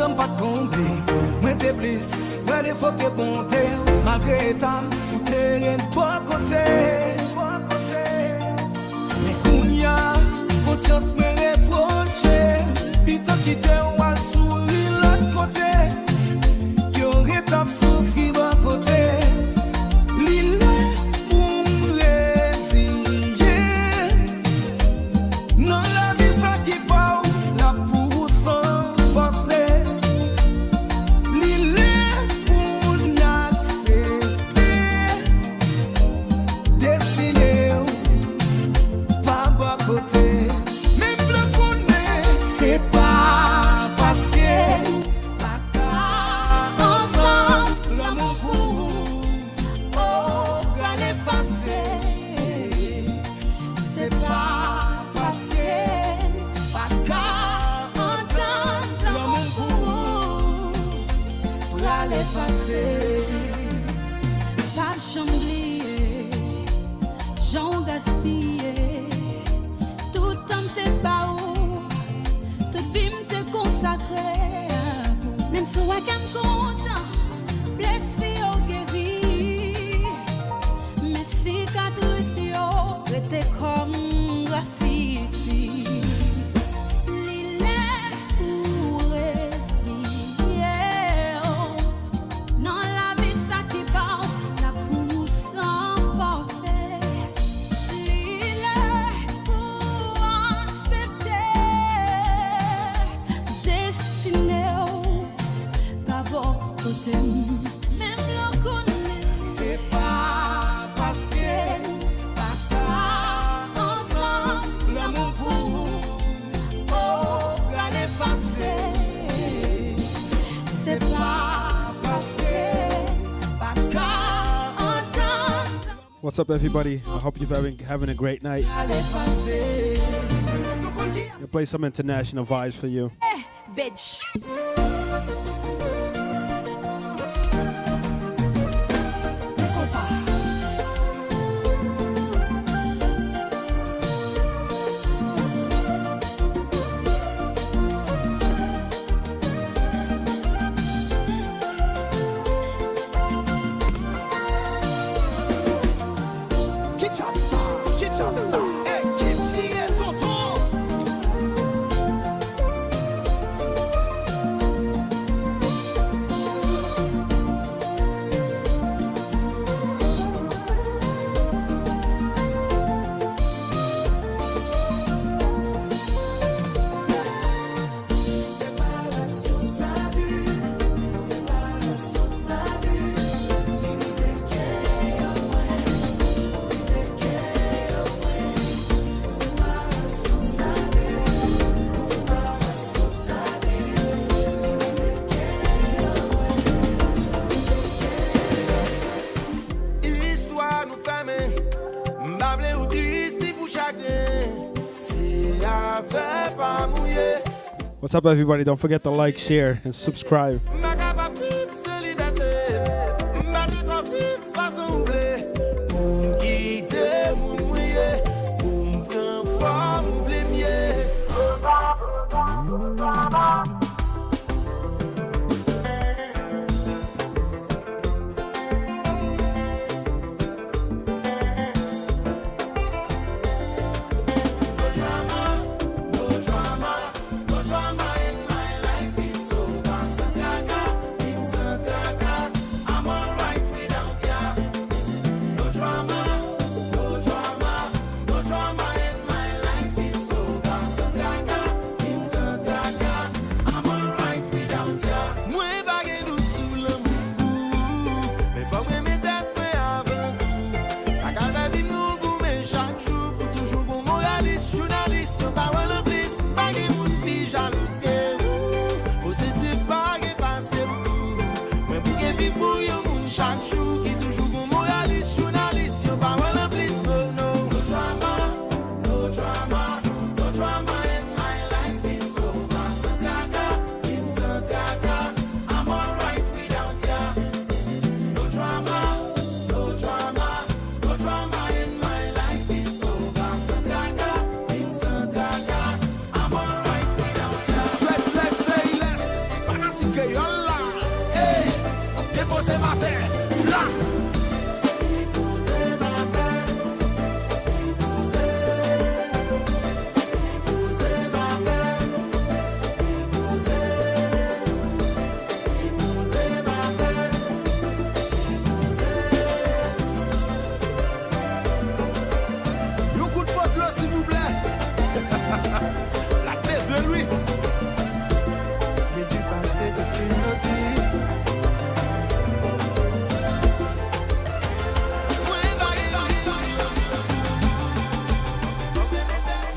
yon pas de combler. Moi t'es plus, moi des fois que bon t'es. Malgré ta, ou t'es rien de toi côté. Mais kounya, conscience me reproche. Pito qui te ou al souri l'autre côté. Yon rétap souffri d'un côté. L'île pour m'résiller. Non la vie ça qui part, la pour sans forcer. L'île pour n'accepter. Destiné pas bas côté. Même le bonheur, c'est pas parce que pas ensemble l'amour pour oh qu'à l'effacer. C'est pas parce que pas entendre l'amour pour l'effacer. Pas de chamblier, j'en gaspillé. Tout temps t'es pas où, toute vie m'te consacré. Même si on est content, blessé ou guéri. Mais si catrice yo, rete comme graffiti. L'île pour résister. Non la vie ça qui part, la pousse sans forcer. L'île pour accepter. Destiné pas bon côté. Même le connaît. C'est pas parce que pas ensemble l'amour pour oh qu'à l'effacer. C'est pas parce que pas entendre What's up, everybody? I hope you're having a great night. qu'à l'effacer. I'll play some international vibes for you. Bitch. Kinshasa, équipe liée tonton. Histoire nous ferme, m'bavle ou triste pour chacun. C'est avec pas mouillé. What's up, everybody? Don't forget to like, share, and subscribe. Ma capable vivre sans liberté. M'battre qu'on vive façon ouvlée. Pour m'quitter, pour mouiller. Pour m'prendre forme, ouvler mieux. No drama in my life, it's over.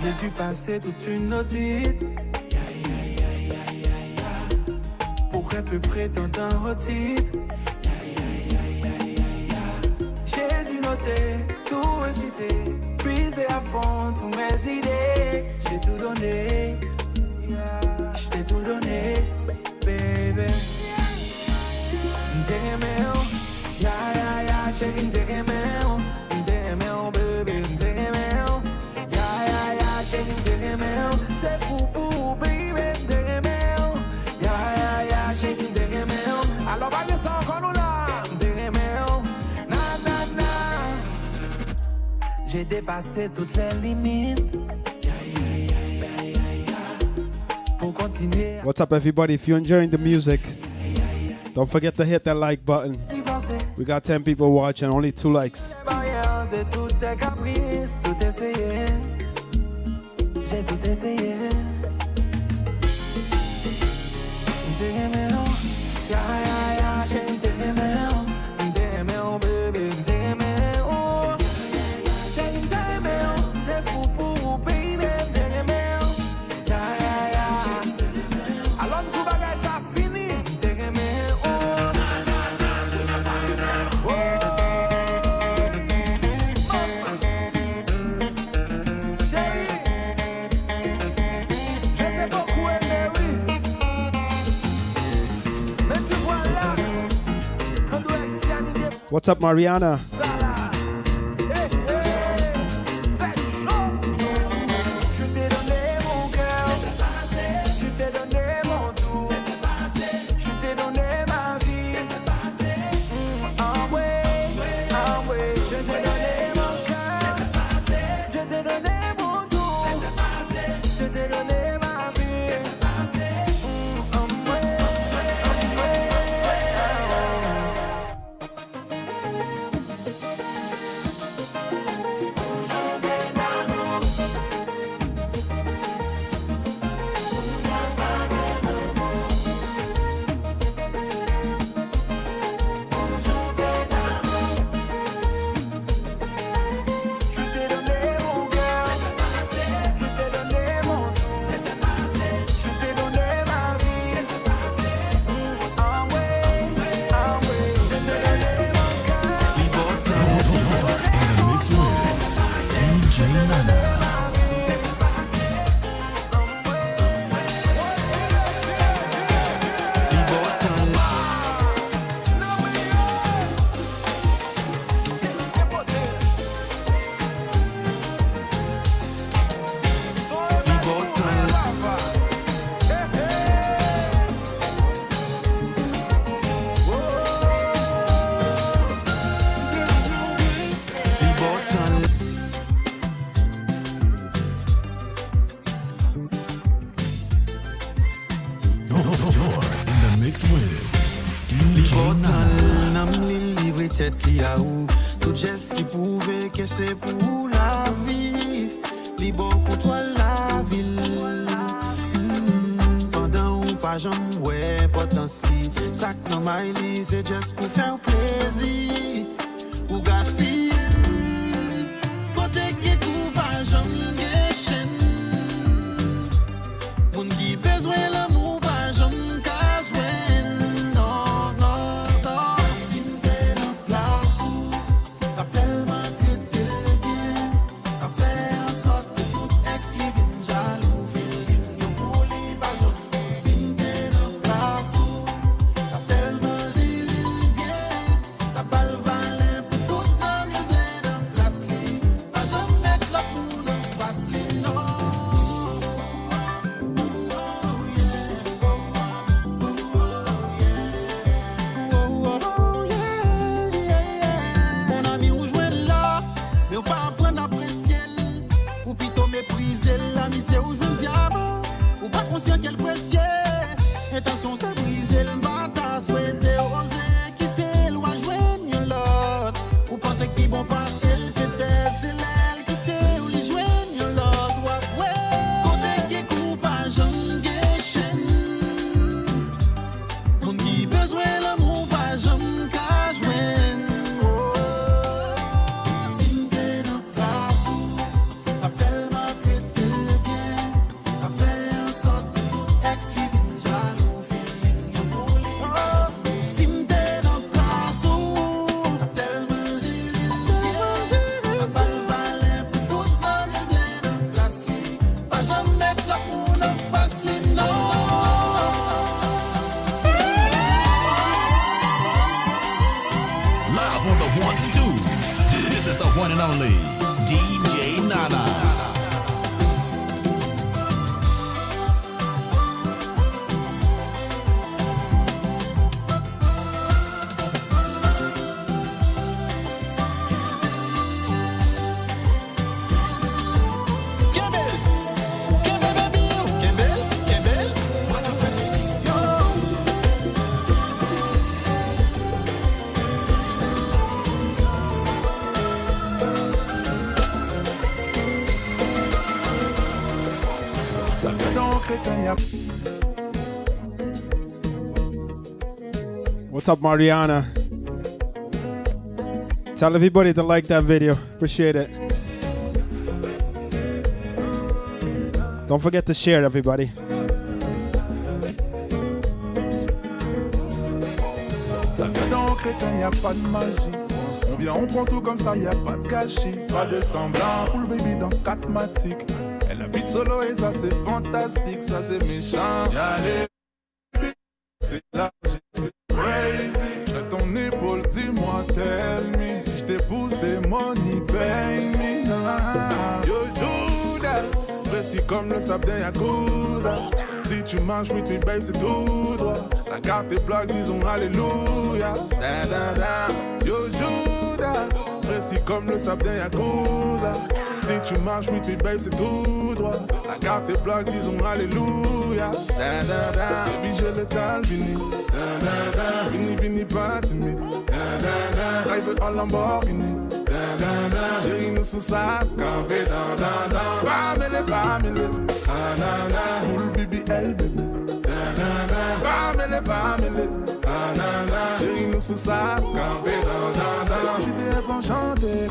J'ai dû passer toute une audite pour être prétendant au titre. J'ai dû noter, tout réciter, briser à fond tous mes idées. J'ai tout donné, je t'ai tout donné, baby. M't'aimais, ya ya ya, chérie, m't'aimais, baby, m't'aimais, ya ya ya, chérie, m't'aimais, t'es fou pour baby, m't'aimais, ya ya ya, chérie, m't'aimais. Alors pas de sang qu'on nous l'a, m't'aimais, na na na. J'ai dépassé toutes les limites. Pour continuer. What's up, everybody? If you're enjoying the music, don't forget to hit that like button. We got 10 people watching, only 2 likes. De toutes tes caprices, tout essayé. J'ai tout essayé. M't'aimais, ya ya ya, j'ai m't'aimais, baby, m't'aimais, oh. J'ai m't'aimais, t'es fou pour baby, m't'aimais, ya ya ya. Alors m'fou bagay ça fini, m't'aimais, oh. What's up, Mariana? Tout geste qui pouvait que c'est pour la vie, libre pour toi la ville. Pendant ou pas j'en ouais potentiel, ça que dans ma vie c'est juste pour faire plaisir ou gaspiller. Côté qui tout pas j'en gâche, mon qui besoin l'amour pas j'en cache. only, DJ Nana. What's up, Mariana? Tell everybody to like that video. Appreciate it. Don't forget to share, everybody. Ça vient dans crétin, y a pas de magie. On vient, on prend tout comme ça, y a pas de gâchis. Pas de semblant, full baby dans 4 matiques. Elle habite solo et ça c'est fantastique, ça c'est méchant. Y'a les c'est large, c'est crazy. À ton épaule, dis-moi, tell me. Si je t'ai poussé, money, pay me. Yo, Judas, précis comme le sable d'un Yakuza. Si tu marches with me, babe, c'est tout droit. Ta carte tes plaques, disons alléluia. Da, da, da. Yo, Judas, précis comme le sable d'un Yakuza. Si tu marches with me, babe, c'est tout droit. Ta carte tes plaques, disons alléluia. Da, da, da. Baby, j'ai l'étal, vini. Da, da, da. Vini, vini, pas timide. Da, da, da. Drive en Lamborghini. Da, da, da. Chérie, nous sous ça, campé, da, da, da. Bamele, ah, da, da. Full BBL, baby. Da, da, da. Bamele, ah, da, da. Chérie, nous sous ça, campé, da, da, da. JDF enchanté,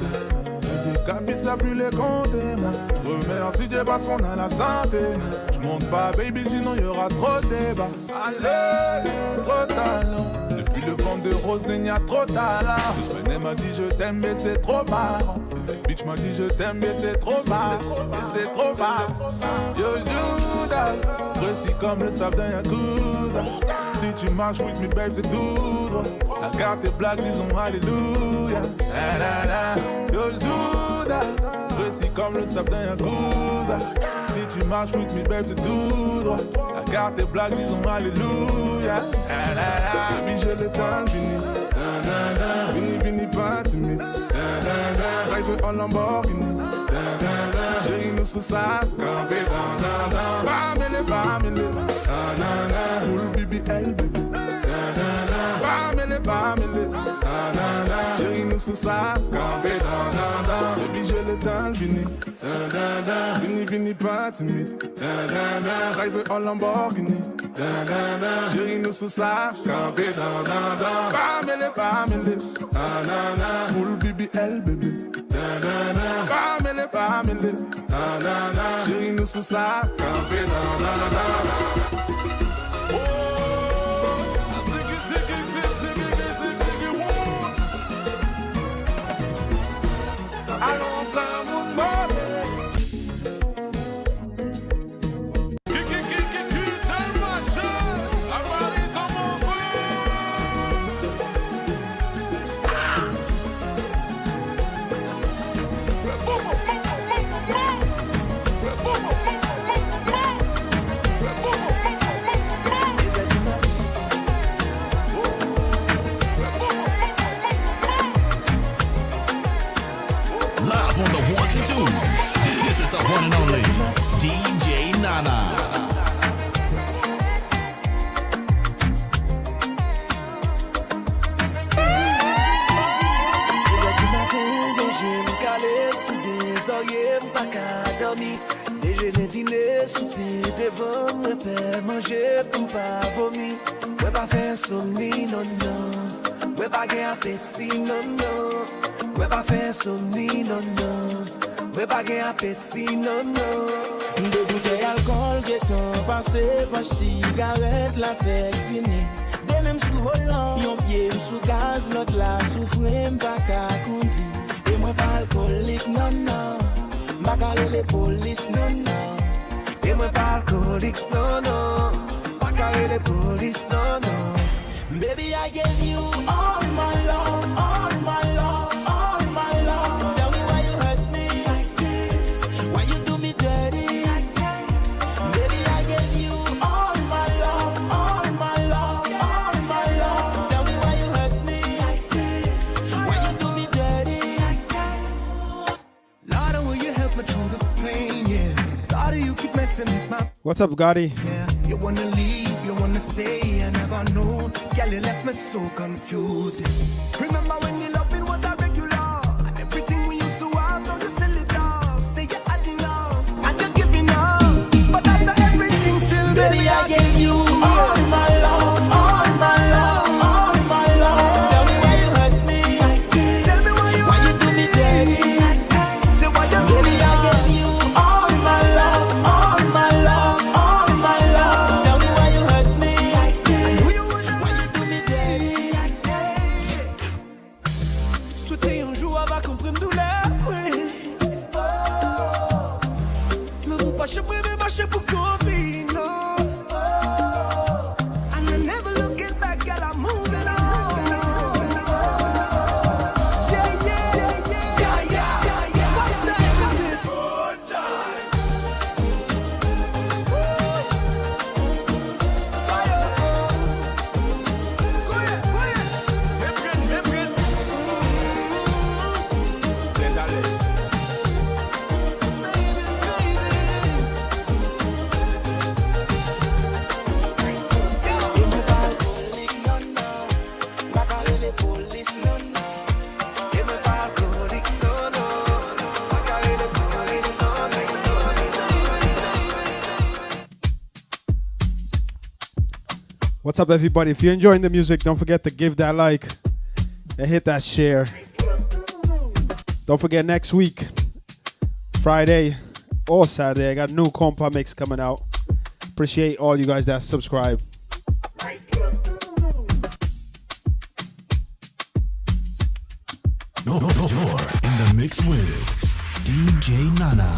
Gabi ça plus les compter. Remercie Dieu parce qu'on a la santé. J'monte pas baby sinon y'aura trop de débats. Allez, trop talent. Depuis le vent de rose il y a trop talent. Ce semaine elle m'a dit je t'aime mais c'est trop marrant. Cette bitch m'a dit je t'aime mais c'est trop marrant. Mais c'est trop marrant. Yo Judas, précis comme le sable d'un Yakuza. Si tu marches with me babe c'est tout droit. La carte tes blagues disons alléluia. Da, da, da. Yo Judas, précis comme le sable d'un Yakuza. Si tu marches with me babe c'est tout droit. La carte tes blagues disons alléluia. Da, da, da. Baby je l'étale fini. Da, da, da. Vini vini pas timide. Da, da, da. Drive en Lamborghini. Da, da, da. Chérie nous sous ça campé. Da, da, da. Bamele, da, da, da. Full BBL baby. Da, da, da. Bamele, da, da, da. Chérie nous sous ça campé. Da, da, da. Baby je l'étale fini. Da, da, da. Vini vini pas timide. Da, da, da. Drive en Lamborghini. Da, da, da. Chérie nous sous ça campé. Da, da, da. Bamele, da, da, da. Full BBL baby. Da, da, da. Bamele, da, da, da. Chérie nous sous ça campé. Da, da, da. Allons plein mon bordel. Live on the ones and twos. This is the one and only DJ Nana. Déjeuner, dîner, souper, devant mon père, manger pour pas vomir. Ouais, pas faire somni, non, non. Ouais, pas gagner appétit, non, non. Ouais, pas faire somni, non, non. Ouais, pas gagner appétit, non, non. Deux bouteilles d'alcool, guetton, passé, pas cigarette, la fête finie. Des mêmes sous volant, yon pied sous gaz, l'autre là souffre, m'pas qu'à condi. Et moi pas alcoolique, non, non. M'pas qu'à les polices, non, non. Et moi pas alcoolique, non, non. Pas qu'à les polices, non, non. Baby, I gave you all my love, all my love, all my love. Tell me why you What's up, Gotti? You wanna leave, you wanna stay, I never know. Girl, you left me so confused. Remember when you loved me was a regular, and everything we used to have, now you sell it off. Say you had enough, and you're giving up. But after everything, still, baby, I gave you all my love, all my love, all my love. Tell me why you hurt me. Tell me why you do me dirty. Say why you do me, I gave you all my love, all my love, all my love. Tell me why you hurt me. I know you wanna, why you do me dirty. Souhaiter un jour avoir compris me douleur, oui. Mais vous pas chez privé, pas chez pour copine, non. And I never looking back, girl, I'm moving on. Yeah, yeah, yeah, yeah, yeah. What time is it? Good time. What's up, everybody? If you're enjoying the music, don't forget to give that like and hit that share. Don't forget next week, Friday or Saturday, I got a new Kompa mix coming out. Appreciate all you guys that subscribe. You're in the mix with DJ Nana.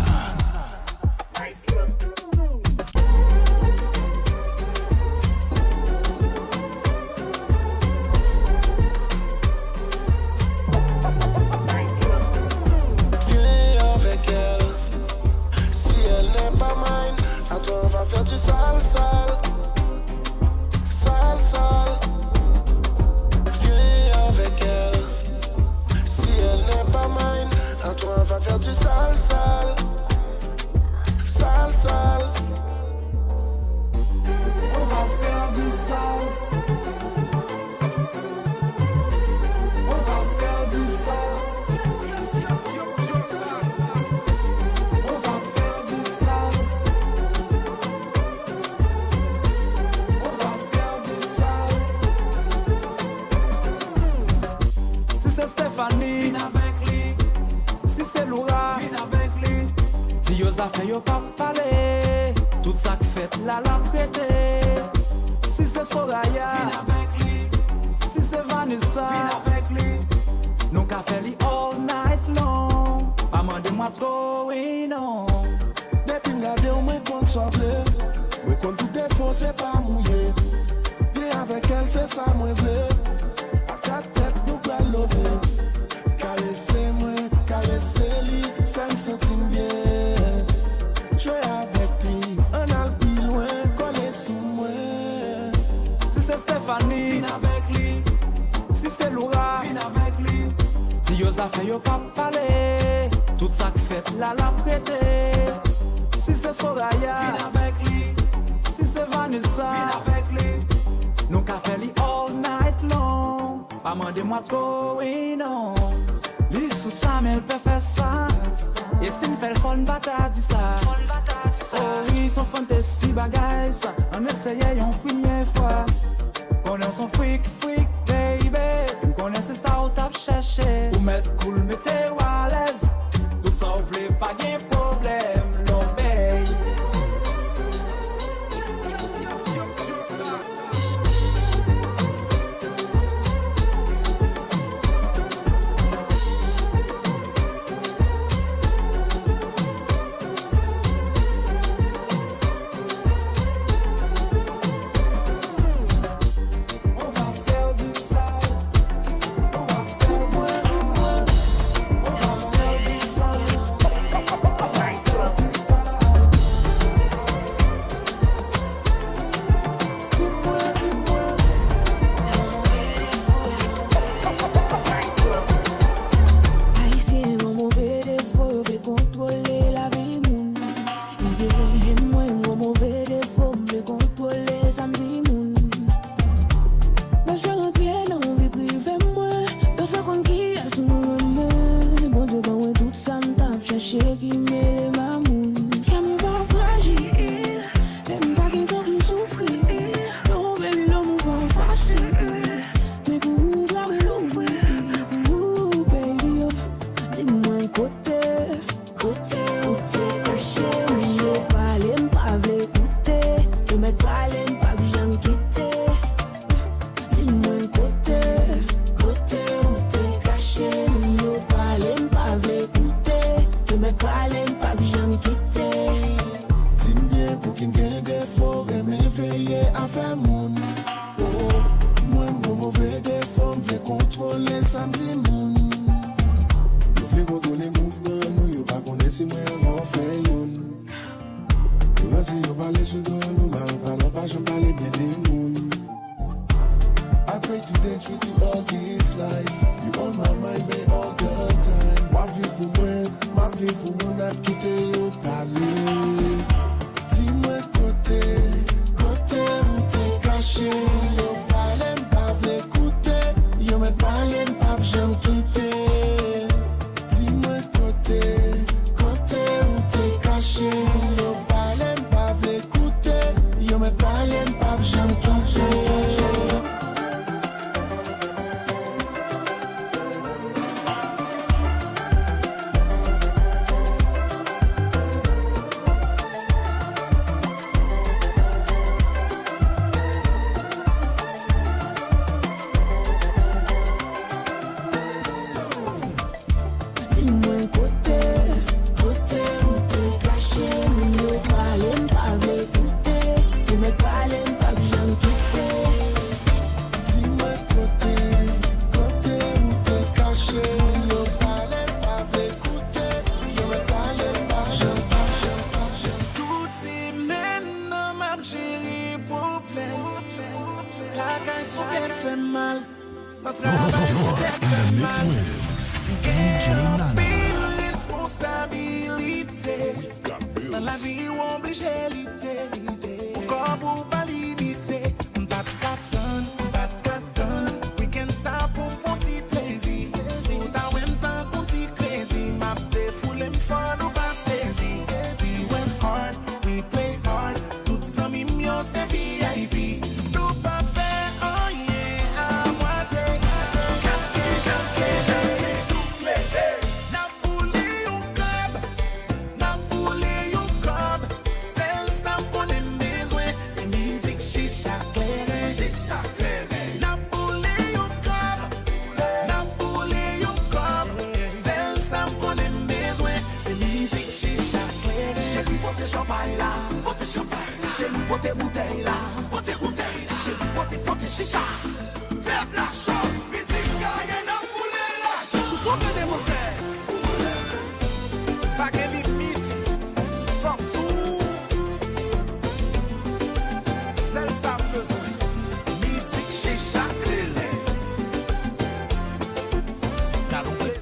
pour qu'il gagne des forêts, mais veiller à faire mon. Oh, moi, mon mauvais des formes, je vais contrôler samedi moun. Je voulais contrôler les mouvements, nous, yo pas connaître si moi avant faire yon. Yo vas-y, yo parler sous nous, parlons pas, j'en parle bien des moun. I pray to dance with you all this life. You on my mind, babe, all the time. Ma vie pour moi, n'a quitté yo parler. Dis-moi côté où t'es caché. Yo parle, m'pas l'écouter. Yo me parle, m'pas j'aime quitter. Dis-moi côté où t'es caché. Yo parle, m'pas l'écouter. Yo me parle, m'pas j'aime quitter.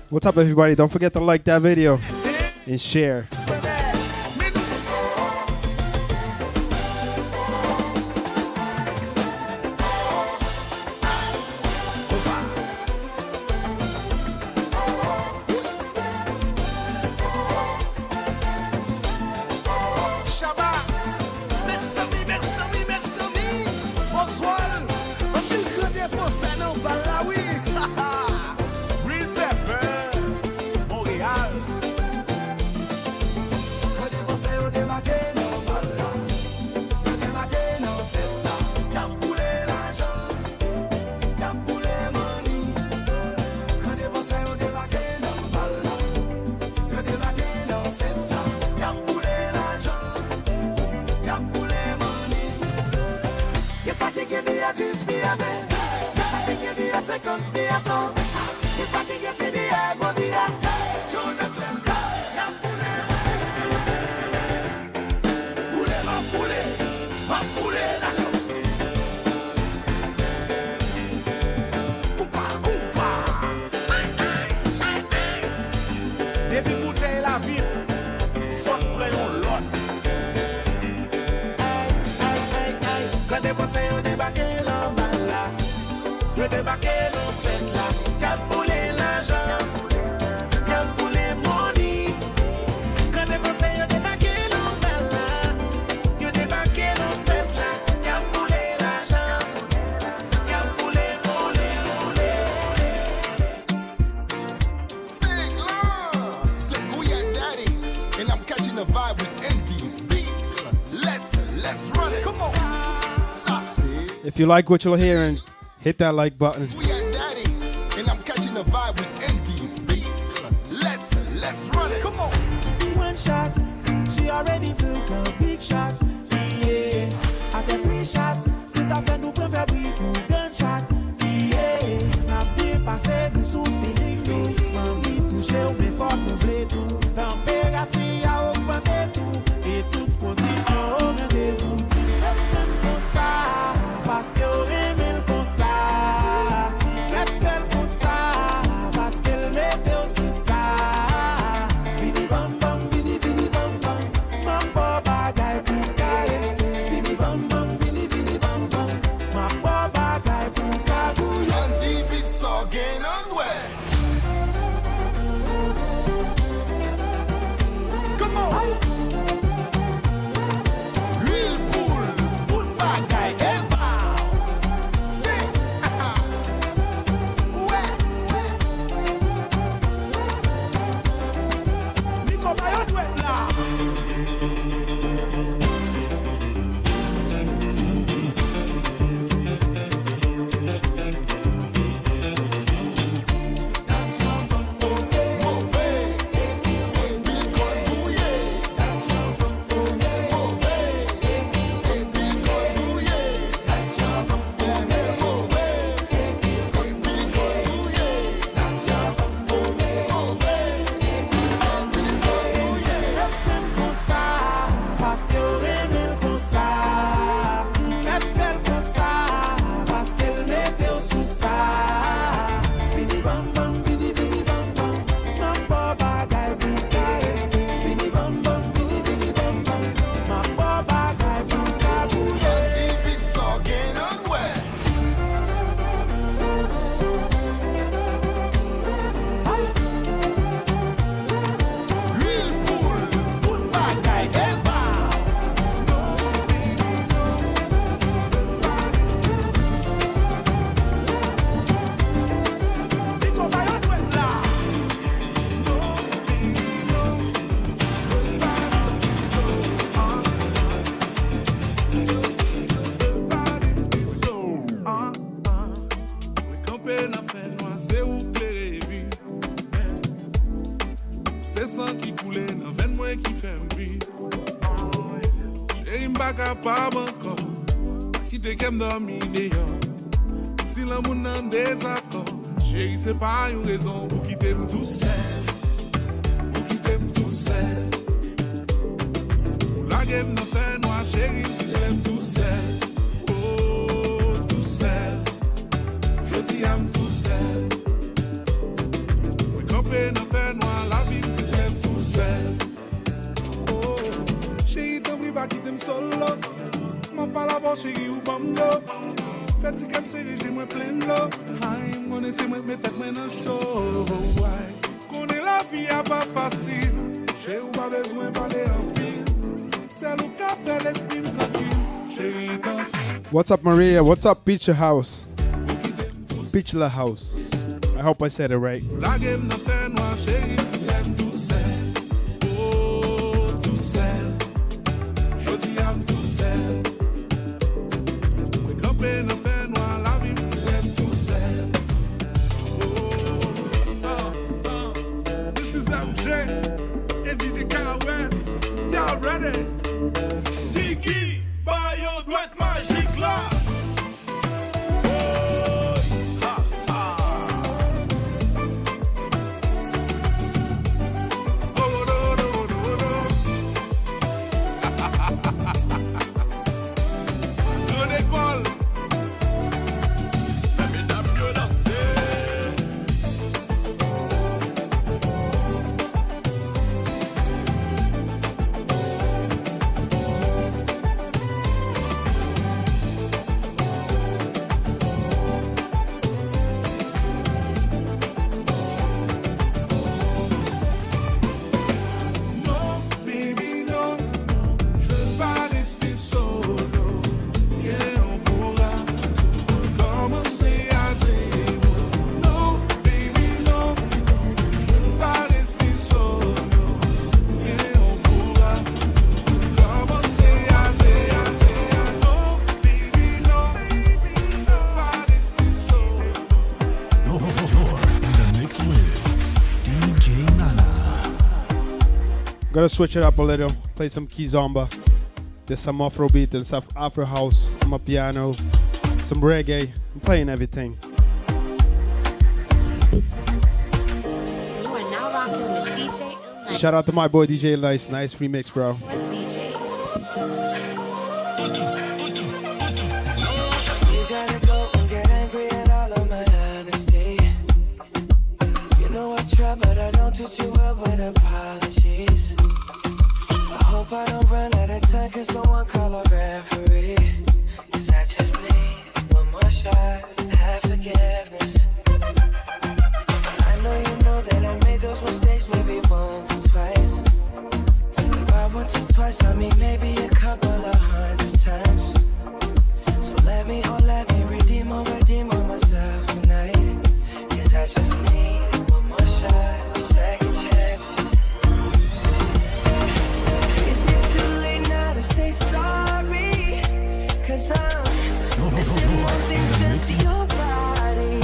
What's up, everybody? Don't forget to like that video and share. If you like what you're hearing, hit that like button. We are Daddy, and I'm catching the vibe with ND Beats. Let's run it. Come on. One shot, she already took a big shot. Chérie m'pas capable encore. Quitter qu'elle me dormi dehors. Si l'amour n'a désaccord. Chérie, c'est pas une raison pour quitter tout seul. Pour quitter tout seul. Pour la game n'a fait noir, chérie, qui s'aime tout seul. Oh, tout seul. Je dis I'm tout seul. Mais camper n'a fait noir, la vie qui s'aime tout seul. Oh, chérie, t'en prie pas quitter me solo. M'en parle avant, chérie, ou bambo. Faites si comme c'est j'ai moins plein de l'eau. Aïe, mon essaie moi mettre tête maintenant chaud. Connais la vie à pas facile. J'ai ou pas besoin parler en pile. C'est le café l'esprit tranquille. Chérie, What's up, Maria? What's up, Beach House? Beach La House. I hope I said it right. La game n'a fait noir, chérie, j'aime tout seul. Oh, tout seul. Je dis I'm tout seul. Mais camper n'a fait noir, la vie, j'aime tout seul. Oh, this is MJ and DJ West. Y'all ready? Tiki, by your droite magique là. Gotta switch it up a little. Play some Kizomba. There's some afrobeat and stuff. Afro house, amapiano, some reggae. I'm playing everything. You are now rocking with DJ Nice. Shout out to my boy DJ Nice. Nice remix, bro. With DJ. You gotta go and get angry at all of my honesty. You know I try, but I don't treat you well with apologies. I hope I don't run out of time, cause someone call a referee. Cause I just need one more shot, have forgiveness. I know you know that I made those mistakes maybe once or twice. By once or twice, I mean maybe a couple of 100 times. So let me redeem on myself tonight. Cause I just need one more shot, second chances. Is it too late now to say sorry? Cause I'm missing more than just your body.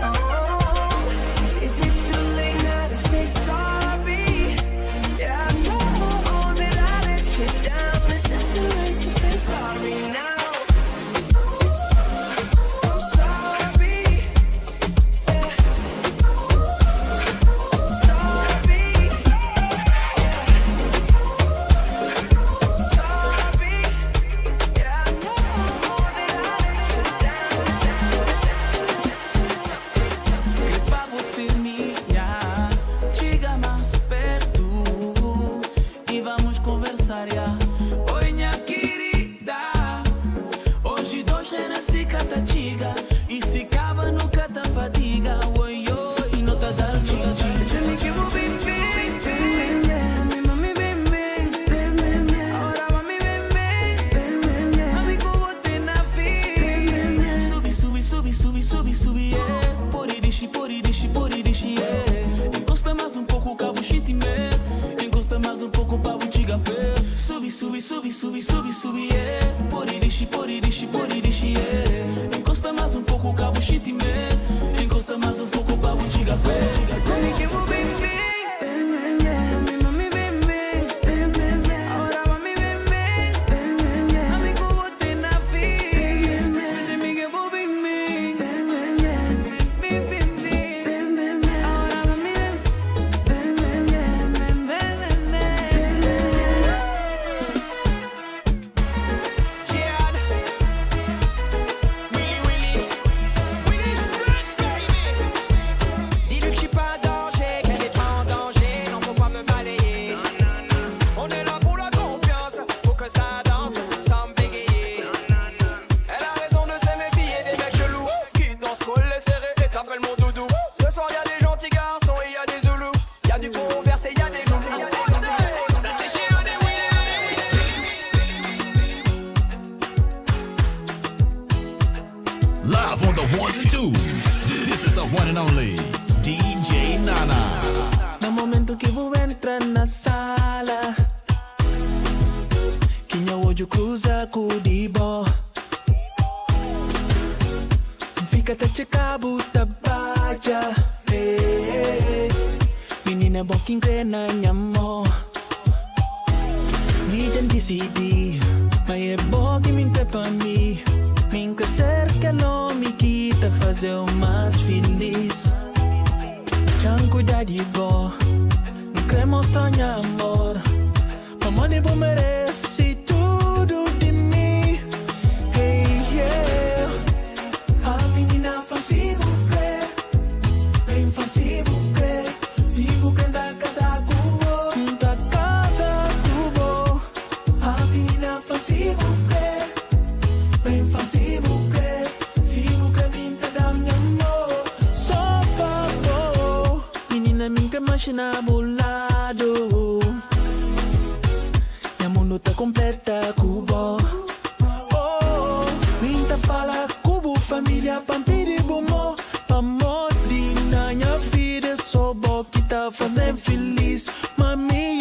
Oh, is it too late now to say sorry? Yeah, I know that I let you down. Is it too late to say sorry now? I'm sorry. Yeah. Sorry. Yeah. I know that I let you down. Pra você mirar, chega mais perto e vamos conversar, yeah. Oi, minha querida, hoje dois renasci cata chiga e se acaba nunca tá fadiga. Oi, oi, não tá dando chiga, chiga. Já me queimo bem, bem, bem, bem. Mami, bem, bem, bem, bem. Agora mami, bem, bem, bem, bem. Mami, com você na vida. Subi, subi, subi, subi, subi, subi, yeah. Poridishi, poridishi, poridishi, yeah. Encosta mais pouco, cabo chitime. Encosta mais pouco, pavo tigapé. Subi, subi, subi, subi, subi, subi, yeah. Poridishi, poridishi, poridishi, yeah. Encosta mais pouco, cabo chitime. Encosta mais pouco, pavo tigapé. Sabe que eu vou bem, bem, bem, bem. Mami, bem, bem, bem, bem. Agora mami, bem, bem, bem, bem. for the ones and twos. This is the one and only DJ Nana. No momento que vou entrar na sala, que meu olho cruza com o dibo. Fica até checar buta baja. Menina bom que engrena minha mão. Ninguém decidi, mas é bom que me entre pra mim. Me crescer que não me quita fazer o mais feliz. Já cuidar de boa, não quer mostrar minha amor. Mamãe de bom merece tudo de mim. Hey, yeah. A menina fácil crer, bem fácil crer. Sigo quem da casa com da casa cubo. A menina fácil crer, bem fácil crer. Sigo quem da minha amor. Só favor, menina minha machina bolado. Minha mundo tá completa cubo. Oh, minha fala cubo, família pampiri bumo. Pamodi na minha vida, só bom que tá fazendo feliz. Mami,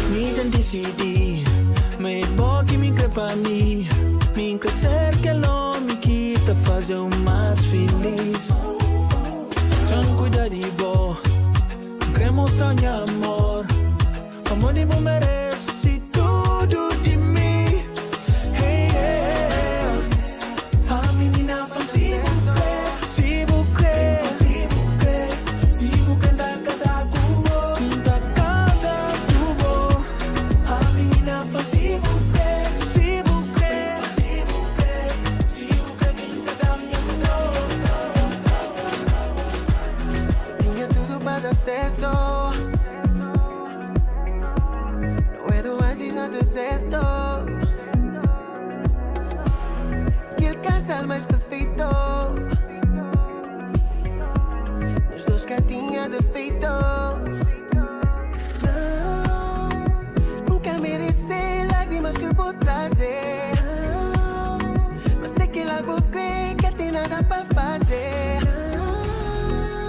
me já decidi, mas é bom que me quer pra mim. Me crescer que não me quita fazer o mais feliz. Já não cuida de boa, não quer mostrar meu amor. Amor de bom merece tudo de mim. Hey, yeah. A menina fácil crer, se crer, se crer da casa cubo, da casa cubo. A menina fácil crer, se crer, se crer vinda da minha mão. Tinha tudo pra dar certo. Certo, que el casal mais perfeito, nós dois que tinha defeito. Não, nunca mereci lágrimas que vou trazer. Não, mas sei que lá vou crer que tem nada pra fazer.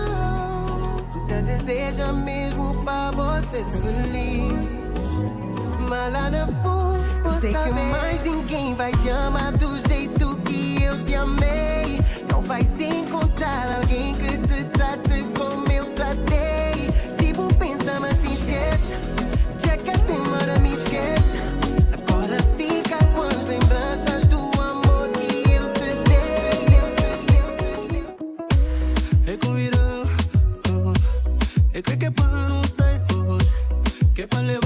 Não, te deseja mesmo pra você feliz. Mas lá no fundo, sei que mais ninguém vai te amar do jeito que eu te amei. Não vai se encontrar alguém que te trate como eu tratei. Se vou pensar, mas se esquece, já que a demora me esquece. Agora fica com as lembranças do amor que eu te dei. É convidar, é que para não sei, que para levar.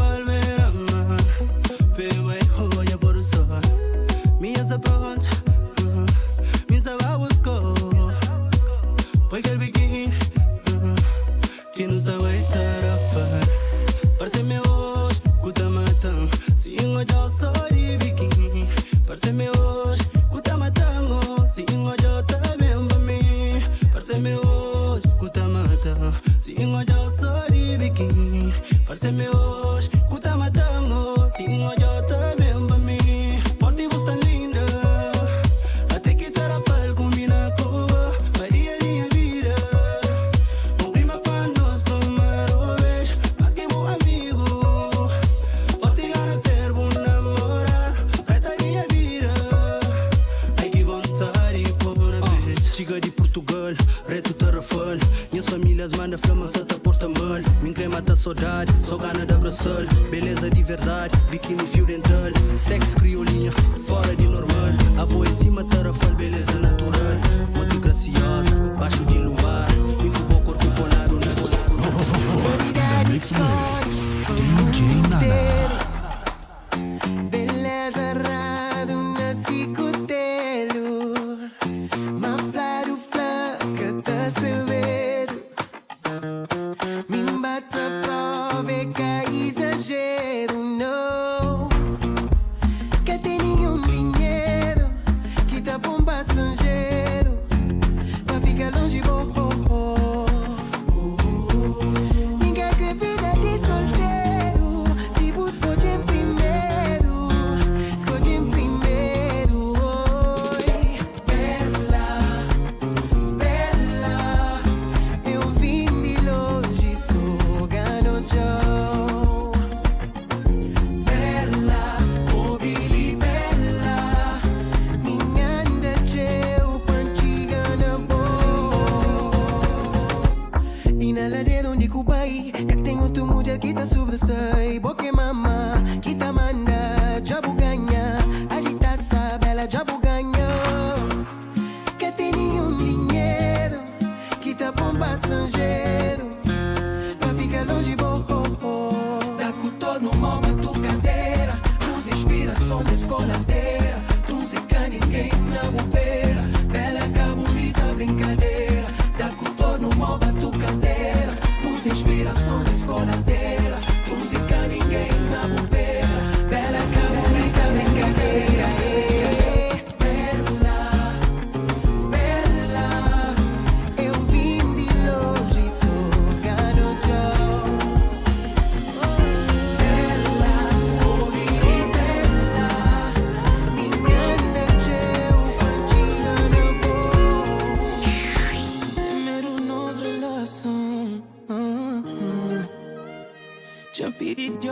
Beleza de verdade, biquíni fio dental. Sexo criolinha, fora de normal. A poesia tarafal, beleza natural. Muito graciosa, baixo de Lumbar. Incubou corpo polado na Mix with DJ Nana. Beleza raro na cicotelo. Maflado flaca, tá severo. Me bata prova, é que exagero, não.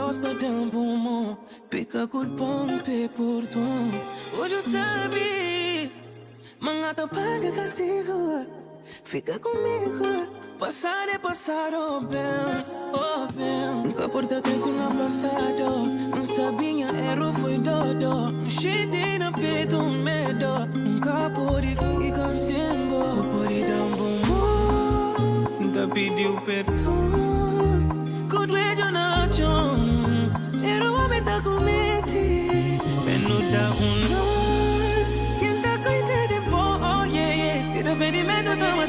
voz para dar um pulmão. Pica culpão, pé por tom. Hoje eu sabe, mangata paga castigo. Fica comigo, passar é passado, bem, oh bem. Nunca porta tanto no passado. Não sabia, erro foi dodo. Cheio na peito, medo. Nunca pode ficar sem boa. Pode dar um bom. Nunca pediu perdão. Good way, Jonathan. Era uma meta comete. Peno da nó. Quem tá cuidando de bom, oh yeah, yeah. Tira pedimento, toma,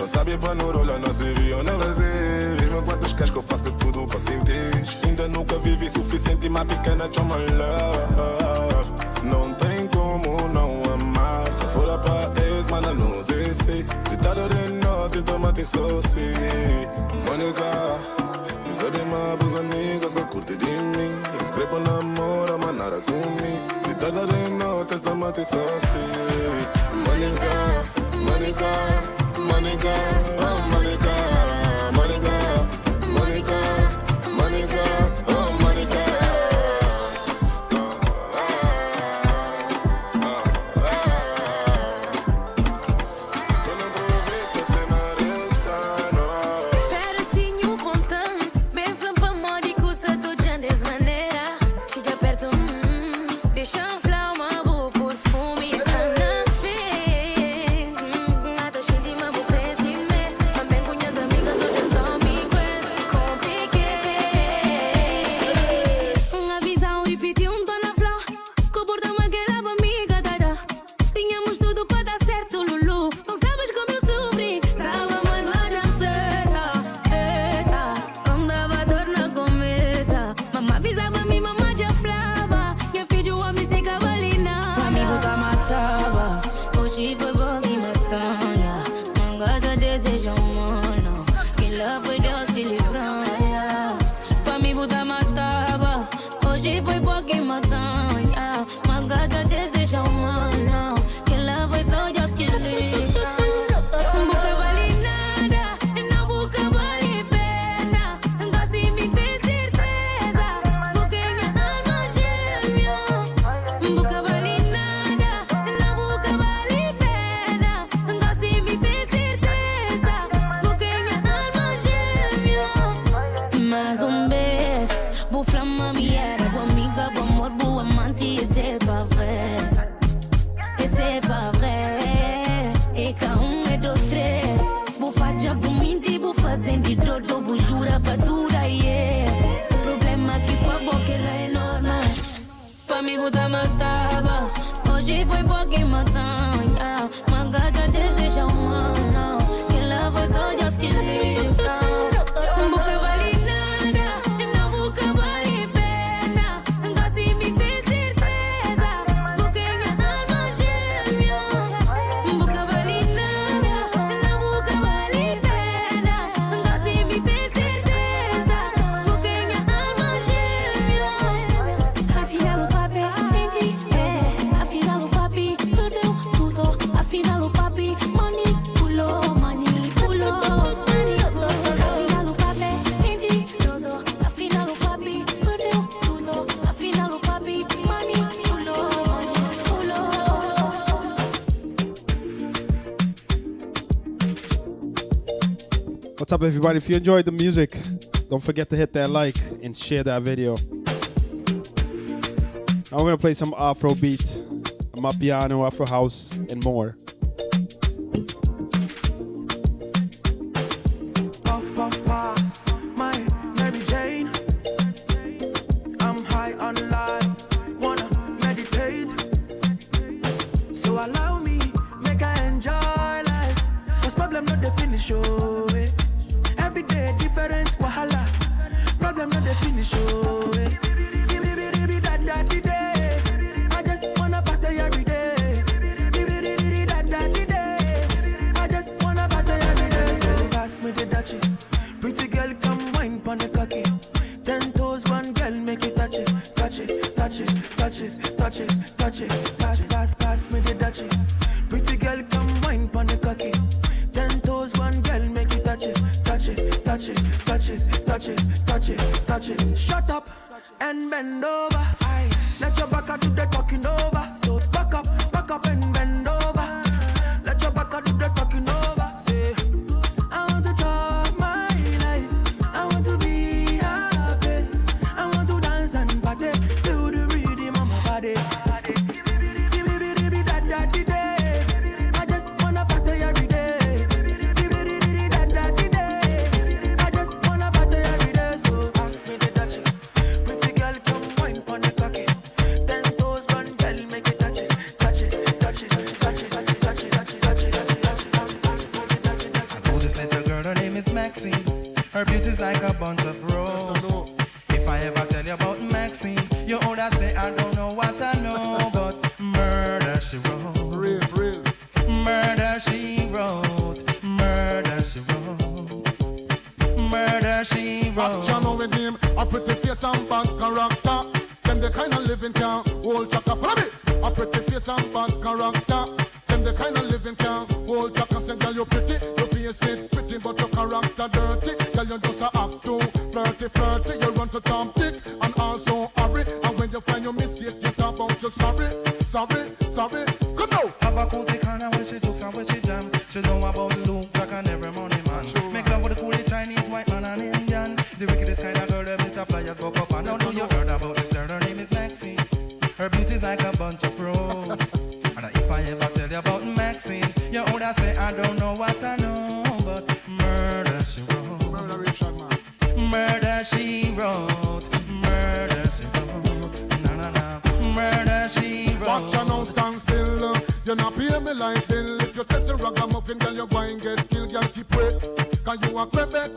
Sabe pra não rolar, não se viu na Brasil. Diz-me quantos queres que eu faço de tudo pra sentir. Ainda nunca vivi suficiente, uma pequena chama love. Não tem como não amar. Se for pra ex, manda nos esse. Gritada de noite, toma-te soci. Mônica, isso de mabos amigas que curte de mim. Escrevo namoro, manara comigo. Gritada de noite, toma-te soci. Mônica, Mônica. Monica, oh Monica, Monica, Monica, Monica, oh Monica. Pedacinho contando, bem flampa módico, se tu já des maneira. Chega perto, deixa flama, o perfume, sana, bem. Nada cheio de c'est pas vrai. Et quand on est dos What's up, everybody? If you enjoyed the music, don't forget to hit that like and share that video. Now we're gonna play some Afro beat, amapiano, Afro house, and more. Puff, puff, pass, my Mary Jane. I'm high on life, wanna meditate. So allow me, make I enjoy life. Cause problem not the finish, oh, eh. Every day different wahala. Problem not the finish, oh, eh. I just wanna party every day. I just wanna party every day. So pass me the dutchie. Pretty girl, come wine pon the cocky. 10 toes, one girl, make it touch it, touch it, touch it, touch it, touch it, touch it. Pass, pass, pass me the dutchie. Pretty girl, come wine pon the cocky. 10 toes, one girl, make it touch it, touch it, touch it, touch it, touch it, touch it, touch it. Shut up and bend over. Aye. Let your back do the talking over. So back up and bend over. Let your back do the talking over. Say, I want to drive my life. I want to be happy. I want to dance and party. Feel the rhythm of my body. I just wanna party every day. I just wanna party every day. So ask me the dutchie. Pretty girl, come wine pon the cocky. 10 toes, one girl, make it touch it, touch it, touch it, touch it, touch it, touch it, touch it, touch it, touch it. I know this little girl, her name is Maxine. Her beauty's like a bunch of roses. If I ever tell you about Maxine, you older say I don't know what I know, but murder she wrote. Real. Murder she wrote. Murder she wrote. Murder she wrote. Action with him, a pretty face and bad character. Them the kind of living can hold chaka. Follow me. A pretty face and bad character. Them the kind of living can hold chaka. Say girl you pretty, your face it pretty, but your character dirty. Girl you just a act too flirty. You run to Tom Dick and also hurry. And when you find your mistake, you talk about you sorry. Come now. Have a cozy corner where she jokes and where she jam. She know about Luke, black and every money man. Make love with the coolie Chinese, white man and Indian. The wickedest kind of girl, them is suppliers go up. And now know you heard about this girl, her name is Maxine. Her beauty's like a bunch of roses. And if I ever tell you about Maxine, you older say I don't know what I know, but murder she wrote. Murder she wrote. Murder she wrote. Na. Murder she wrote. Watch you now stand still. You not pay me like bill. If you test a ragamuffin, girl, you go and get killed. Girl, keep wait. Cause you a crebe.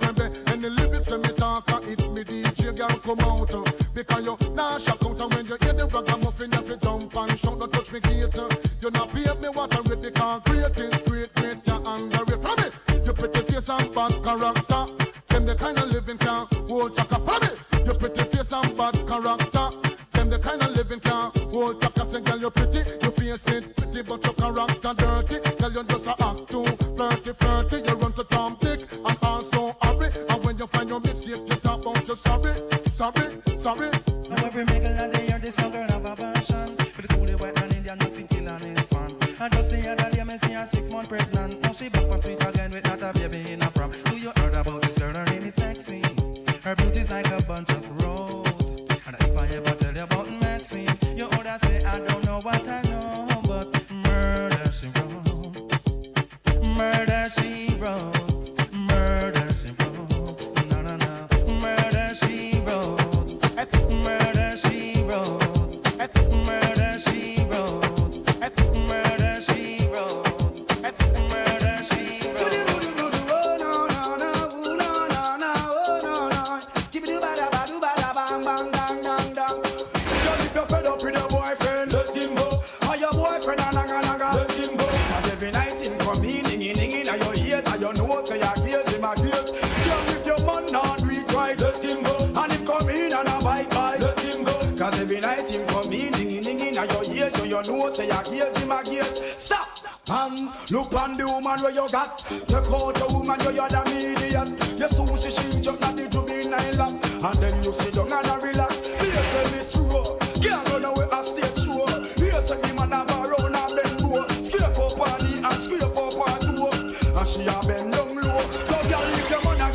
And the lyrics when me talk, it me DJ, girl, come out. Because you not shock out. And when you hear the ragamuffin, you jump and shout, don't touch me gate. You not pay me what I read. Because great is great, you underrate. From me, you pretty face and bad character. Them the kind of living can hold chaka. From me, you pretty face and bad character. Them the kind of living can hold chaka. Say girl you pretty, you face it pretty, but your character dirty. Girl you just a act too flirty. You run to Tom Dick and also hurry. And when you find your mistake, you talk about you sorry. Now every mingle and they hear this young girl have a passion. For the coolie white man Indian, not see kill and his fan. And just the other day, me see her 6 months pregnant. Now she back and sweet again with not a baby in a prom. Do you heard about this girl? Her name is Maxine. Her beauty's like a bunch of roses. And if I ever tell you about Maxine, you older say I don't know what I know, but murder she wrote. Murder she wrote. Murder she wrote. Na. Murder she wrote. Murder she wrote. Murder she wrote. Murder she wrote. Murder she wrote. Girl, if you're fed up with your boyfriend, let him go. Or your boyfriend, let him go. And every night him come in, dinging at your ears, and your nose, say your gears, him a gears. Girl, if your man not do it right, let him go. And him come in and a bite, let him go. Cause every night him come in, dinging at your ears, so your nose, say your gears, him a gears. Stop! Look on the woman where you got. Check out the woman where you're the median. You sushi she jump at the juvenile lap. And then you sit down and a relax. Here say Miss Rowe, can't run away a stage show. Here say the man have a round and bend low. Scrape up on the and scrape up on two. And she a bend down low. So girl, if your man a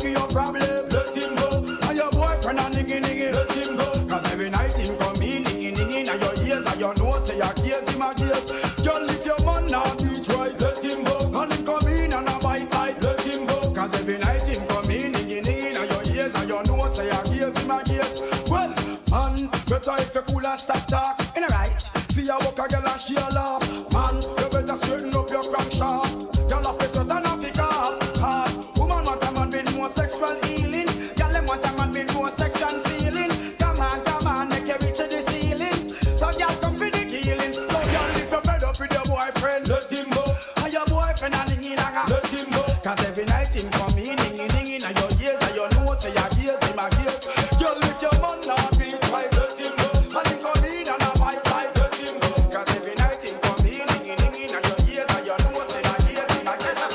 say I gaze in my gaze. Well, man, better if you cool and stop talk. In a right, see a walk a girl and she a laugh. Man, you better straighten up your crank shaft. Girl have to sweat and have to cough. Woman want a man with more sexual healing. Girl them want a man with more sexual feeling. Come on, make you reach the ceiling. So girl come for the killing. So girl if you're fed up with your boyfriend, let him go. And your boyfriend and the let him go. Cause every night him come in, ding and your ears and your nose say your ears in my ears. Girl if your man not beat right, let him go. And he come in and a fight right, let him go. Cause every night him come in, ding and your ears and your nose say your ears in my ears.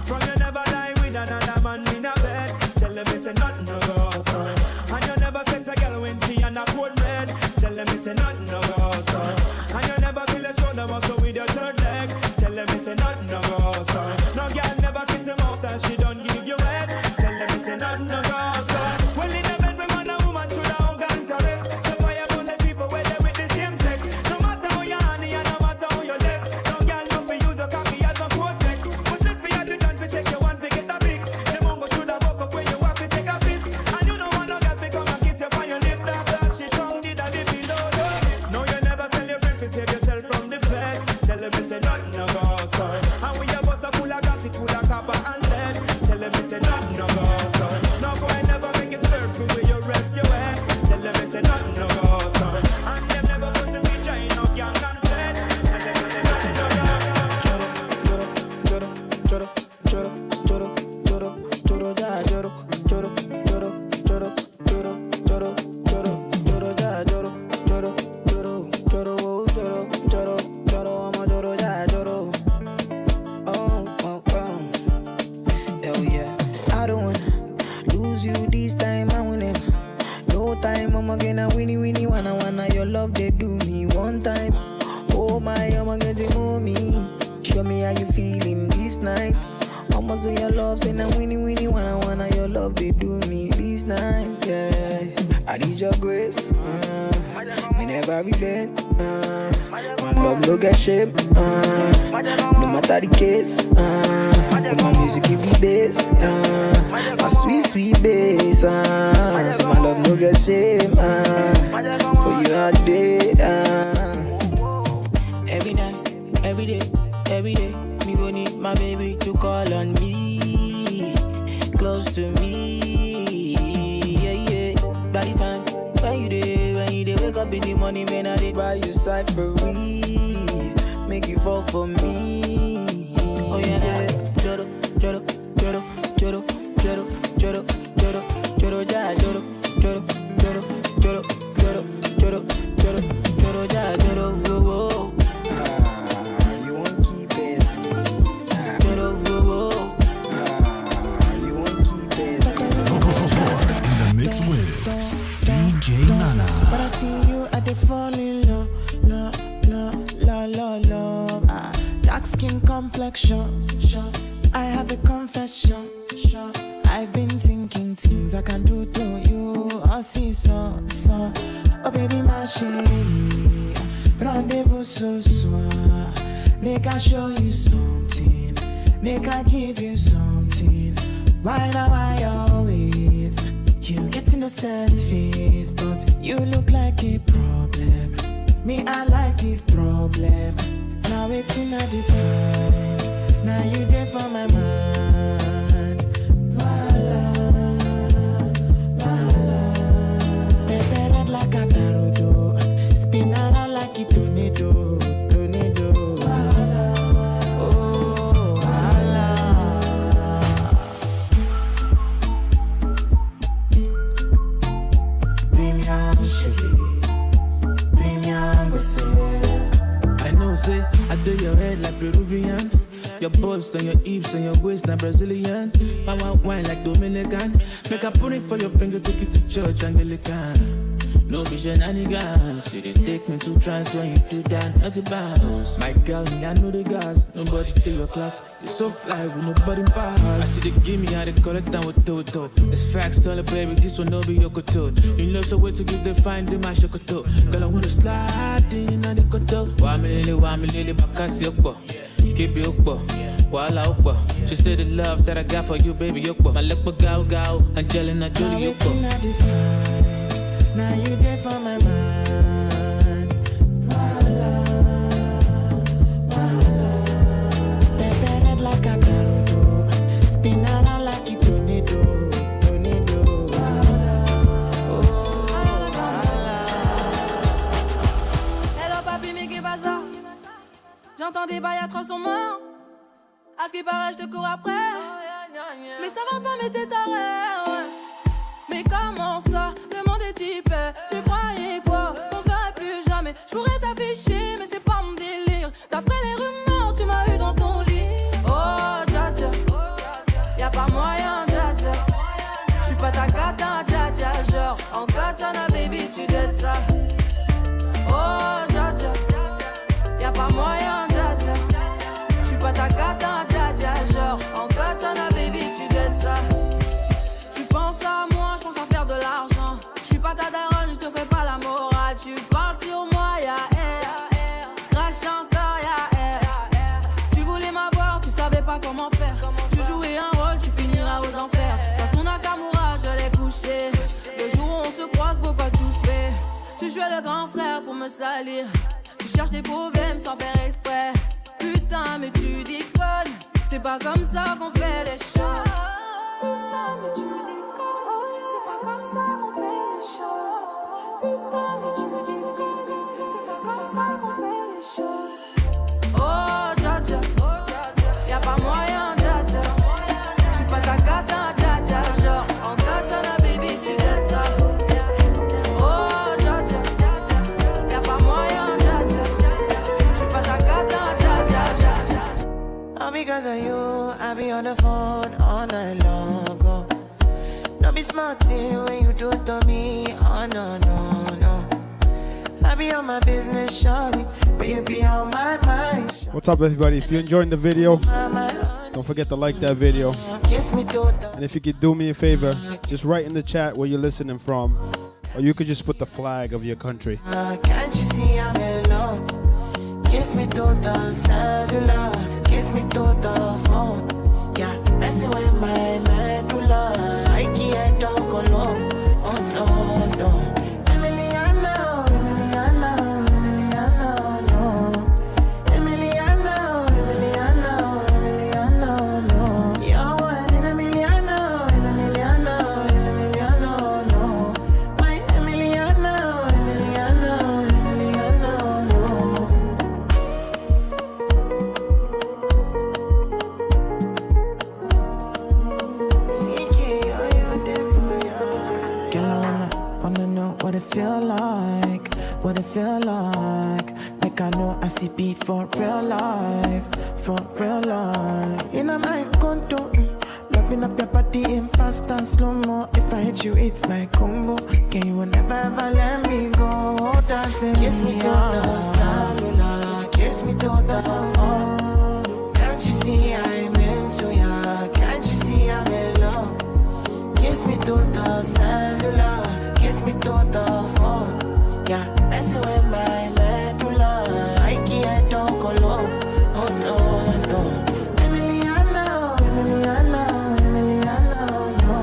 From you never lie with another man in a bed. Tell them it's a nothing no go so. And you never kiss a girl when she and a cold red. Tell them it's a nothing no go so. And you never feel a shoulder muscle with your third leg. Tell them it's a nothing no go so. No girl never kiss him out and she don't give you head. Tell them it's a nothing no go so. Well in the bed we man and woman to the organs arrest. The fire burn the people where they with the same sex. No matter how you honey and no matter how you less. No girl no for use a copy as a code sex. But let's be at the time to check your one pick it a fix. The mumbo to the fuck up when you have to take a piss. And you know one no girl become a kiss you on your lips. That she tongue did a dip in the no, you never tell your friend to save yourself from the feds. Tell them it's a nothing no go so. And when your boss a full of got it full of copper and lead. Tell them it's a nothing no go so. No boy never make it slurp from where you rest your head. Tell them it's a nothing no go so. And them never put some vagina no gang and pledge. Tell them it's a nothing no go Hell yeah, I don't wanna lose you this time. I win him. No time, I'm gonna winnie wanna your love they do me one time. Oh my, I'm gonna mommy. Show me how you feeling this night. Almost say your love, say now winnie wanna your love they do me this night. Yeah, I need your grace. Me never relent. My love no get shame. No matter the case. With my music give me bass. My sweet bass. So my love no get shame. For you all day. Every night, every day, me gon' need my baby to call on me, close to me, yeah. By the time when you dey wake up in the morning, man, I dey buy you cyphery, make you fall for me. Oh yeah, joro, joro, joro, joro, joro, joro, joro, joro, ja, joro, joro, joro, joro, joro, joro, joro, joro, ja, joro, whoa, whoa. You won't keep it. Joro, whoa, whoa. You won't keep it. In the mix with DJ Nana. But I see you at the falling low. Dark skin complexion. I have a confession. I've been thinking things I can do to you. I see so. Oh baby, my chérie, rendezvous ce soir. Make I show you something. Make I give you something. Why now I always you get innocent face, but you look like a problem. Me, I like this problem. Now it's in a different. Now you there for my mind. Voila, voila. Baby, red like a tarudo. Spin around like a tornado. Voila, oh, voila. Premium Chevy, premium whistle. I know, say, I do your head like Peruvian. Your bust and your hips and your waist like Brazilian. I want wine like Dominican. Make I put it for your finger, take it to church, Anglican. No be shenanigans. You dey take me to trance when you do that, nothing bounce. My girl, me, I know the gas. Nobody take your class. You so fly with nobody pass. I see the gimme, how they call it down with Toto. It's facts, tell it, baby, this one no be your koto. You know so wait to get the find the my shokoto. Girl, I wanna slide in on the koto. Why me lily, bakasi okbo. Keep it okbo. Wala okbo. She said the love that I got for you, baby, okbo. My lekbo gao, Angelina Jolie okbo. Now you there for my mind. Wala, wala. Baby, red like a canto. Spin around like a tornado. Wala, oh, wala. Hello papi, mais qu'est-ce que ça? J'entends des bails à 300 morts. À ce qui paraît, je te cours après. Mais ça va pas, mais t'es taré. Mais comment ça? Le monde est typé. Tu croyais quoi? On se verrait plus jamais. Je pourrais t'afficher, mais c'est pas mon délire. D'après les rumeurs, tu m'as eu dans ton lit. Oh, dja dja. Y'a pas moyen, dja dja. J'suis pas ta cata, dja dja. Genre, en katana, baby, tu dettes ça. Oh, dja dja. Y'a pas moyen, dja dja. J'suis pas ta cata, dja dja. Genre, en katana, baby, tu dettes ça. Tu penses à moi, je pense à faire de l'argent. Je suis pas ta daronne, je te fais pas la morale. Tu parles sur moi, y'a air. Crache encore, y'a air. Tu voulais m'avoir, tu savais pas comment faire. Tu jouais un rôle, tu finiras aux enfers. Dans son Nakamura, je l'ai couché. Le jour où on se croise, faut pas tout faire. Tu jouais le grand frère pour me salir. Tu cherches des problèmes sans faire exprès. Putain, mais tu déconnes. C'est pas comme ça qu'on fait les choses. Putain, si tu déconnes, c'est pas comme ça qu'on fait les choses. Putain, mais tu déconnes, c'est pas comme ça qu'on fait les choses. Oh, dja dja, y'a pas moyen, dja dja. J'suis pas ta cata, dja dja. Genre, en katana, baby, tu dettes ça. Oh, dja dja, y'a pas moyen, dja dja. J'suis pas ta cata, dja dja. All because of you, I be on the phone all night long. Oh. Don't be smarty when you do it to me. Oh no, no, no. I be on my business, shawty, but you be on my mind. What's up, everybody? If you're enjoying the video, don't forget to like that video. And if you could do me a favor, just write in the chat where you're listening from, or you could just put the flag of your country. Can't you see I'm in love? Kiss me to the cellular, kiss me to the phone. Yeah, messing with my medulla. I can't talk alone. Oh no, no. Emiliano, Emiliano, Emiliano, no. Emiliano, Emiliano, Emiliano, no. Yo, Emiliano, Emiliano, Emiliano, no. My Emiliano, Emiliano, Emiliano, no. What it feel like, what it feel like. Like I know I see beat for real life, for real life. In my condo, loving up your body in fast and slow-mo. If I hit you, it's my combo. Can you never ever let me go? Dancing kiss me to the cellular, kiss me to the phone. Can't you see I'm into ya? Can't you see I'm in love? Kiss me to the cellular, kiss me to the phone. Yeah, messing with my medulla. I can't talk alone. Oh no, no. Emiliano, Emiliano, Emiliano, no.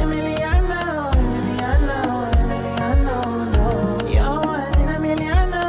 Emiliano, Emiliano, Emiliano, no. Yo, Emiliano,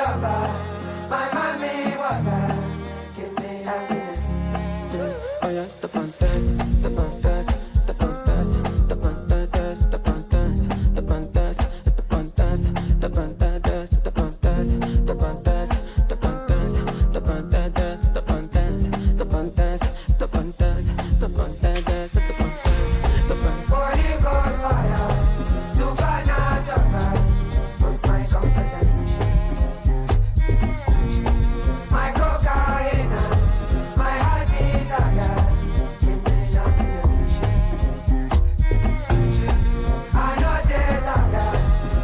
lover, my mommy water. Give me happiness. Oh yeah, the pantas, the pantas, the pantas, the pantas, the pantas, the pantas, the pantas, the pantas, the pantas, the pantas, the pantas, the pantas, the pantas, the pantas, the pantas, the pantas, the pantas. Holy Ghost fire, supernatural, was my competence. My cocaine, my heart desire, give me happiness. I know that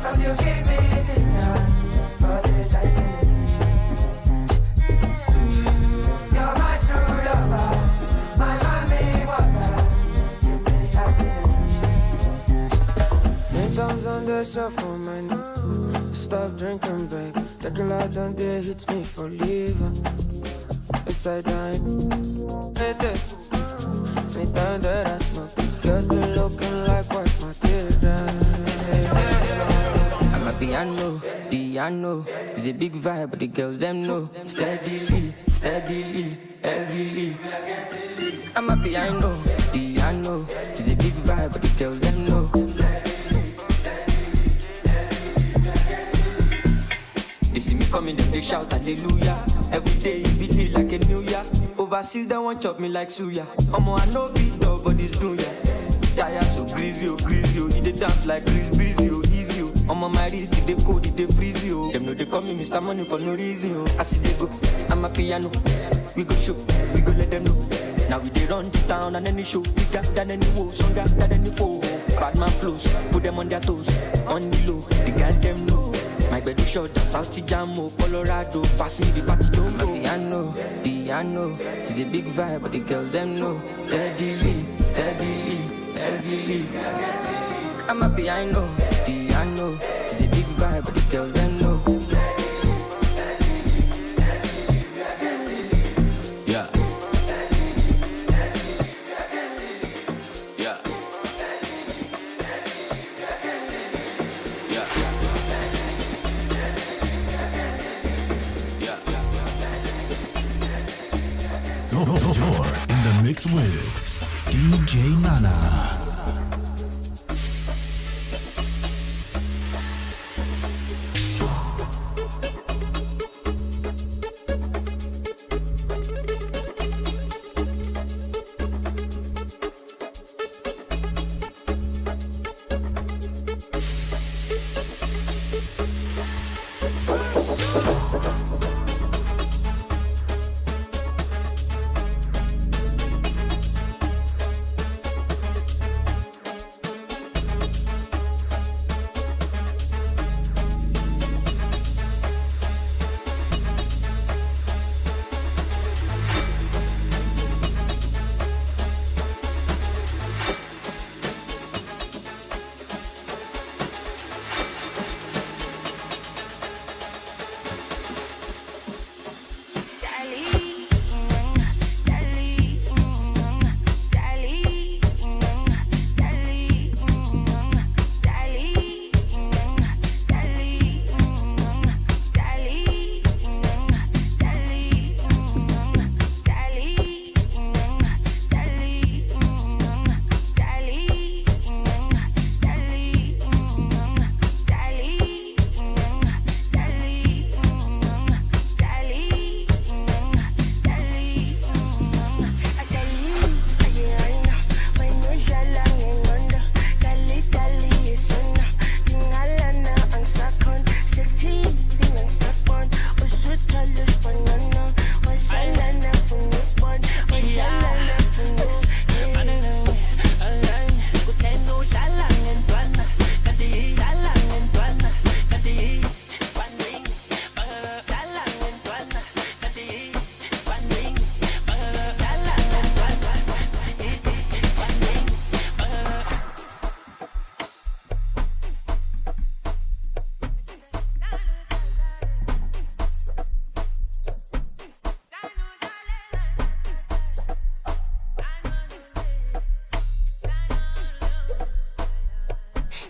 cause you give me dinner, for the happiness. You're my true lover, my mommy water, give me happiness. 10,000 days off for my knee. Stop drinking, babe. Tequila down there hits me for liver. Yes, I die. Hey, this. Anytime that I smoke, these girls be looking like white materials. I'm a piano, it's a big vibe, but the girls them know. Steadily, steadily, heavily. I'm a piano, it's a big vibe, but the girls them know. They see me coming, then they shout hallelujah. Every day it be like a new year. Overseas they want chop me like suya. Omo I know beat dog, but it's true ya. Tire so greasy, oh. He dey dance like Chris Breezy, oh, easy, oh. Omo my wrist, they cold, they freeze, oh. Them know they call me Mr. Money for no reason, oh. I see they go, I'm a piano. We go show, we go let them know. Now we dey run the town and any show bigger than any woe, stronger than any foe. Bad man flows, put them on their toes, on the low, the girl them know. My bed is short, South Jamo, Colorado, pass me the fatty don't go. Piano, it's a big vibe, but the girls them know. Steadily, heavily. I'm a piano, it's a big vibe, but the girls them know. Yeah. Yeah. You're in the mix with DJ Nana.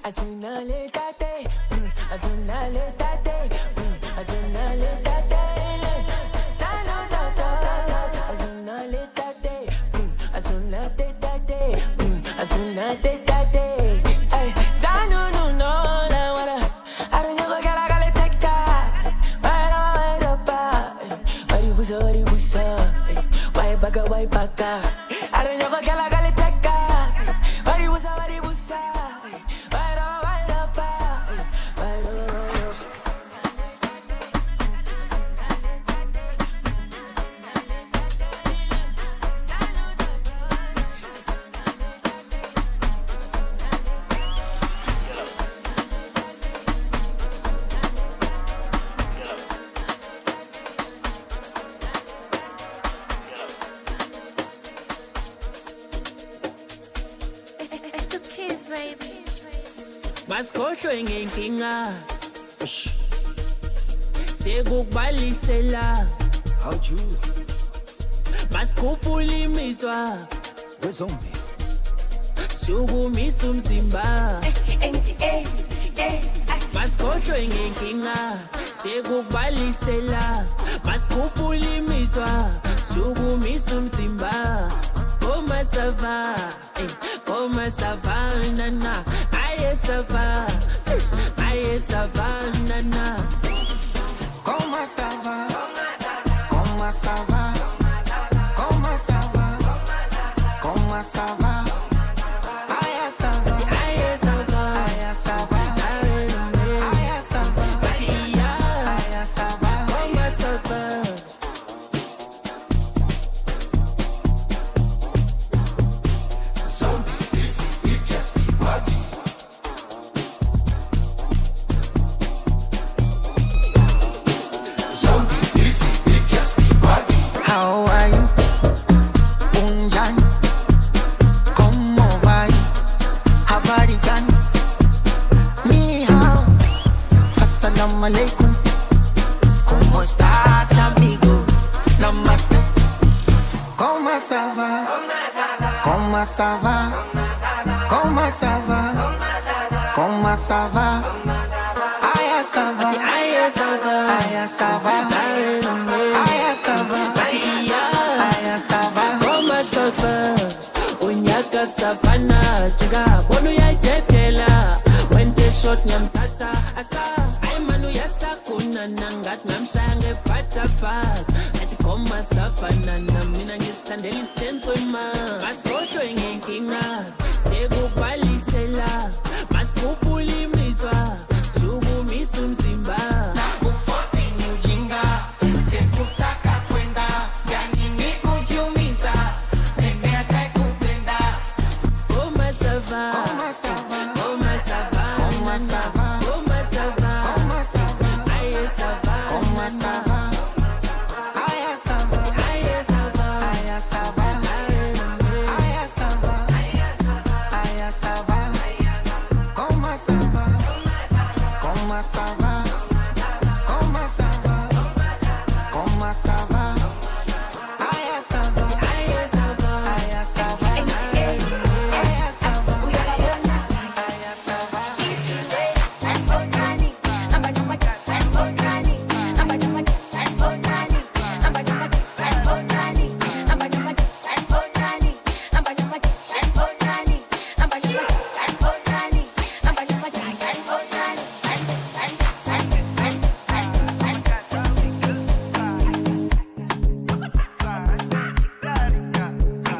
Azuna le tate, azuna le tate, azuna le vai pra cá. Aranha vai aquela galiteca. Vai busa, vai busa. Vai lá, vai lá, vai lá. It's the kids, baby. Maskosho ingenkinga. Sekukubalisela. How'd you? Maskuphulimiswa. Wezombi. Sukumisa umzimba. NTA, Maskosho ingenkinga. Sekukubalisela. Maskuphulimiswa. Sukumisa umzimba. Koma sava, koma savana, aye sava, aye savana. Koma sava, koma sava, koma sava, koma sava, aye sava, Aye sava, aye sava, aye sava, aye sava, koma sava. How are you? Unjan, ¿cómo va? Habari gani? Ni hao, assalamu alaikum. ¿Cómo estás, amigo? Namaste. ¿Cómo ça va? ¿Cómo ça va? ¿Cómo ça va? ¿Cómo ça va? Aya ça va, Aye sava, aya ça va, aya ça va, aya ça va. koma sava. Unyaka savana, chiga bonu ya tetela. Wente shot nyamtata, asa. Ay manu yasa kuna nangat namshange patapat. Ati koma savana na mina ngistandeli stenzo ima. Maskosho ingenkinga, sekubalisela. Maskuphulimiswa, sukumisa umzimba. Nakufosi ni ujinga, sikutaka kwenda, yani ni kujiumiza, mimi hatakupenda. Koma sava, Koma sava, koma sava, koma sava, koma sava, koma sava, aye sava, koma sava, aya sava, aye sava, aya sava, aya sava, aya sava, koma sava, koma sava, koma sava, koma sava, aya sava, aye sava, aya sava, aya sava, aya sava.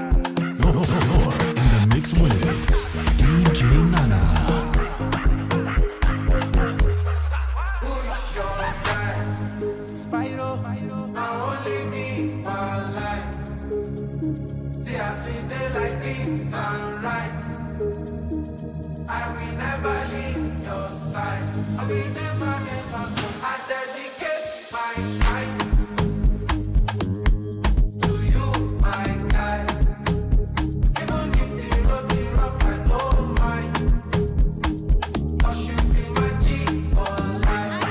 You're in the mix with DJ Nana. Spyro, I only need one life. See us we day like this sunrise. I will never leave your side. I will never go. I dedicate my time to you, my guy. Even if the road be rough, I don't mind. 'Cause you be my G for life.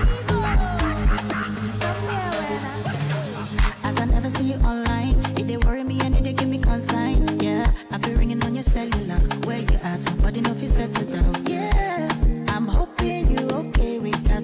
As I never see you online, if they worry me and they give me consign. Yeah, I be ringing on your cellular. Where you at? My body know if you settle down. Yeah, I'm hoping you okay. We got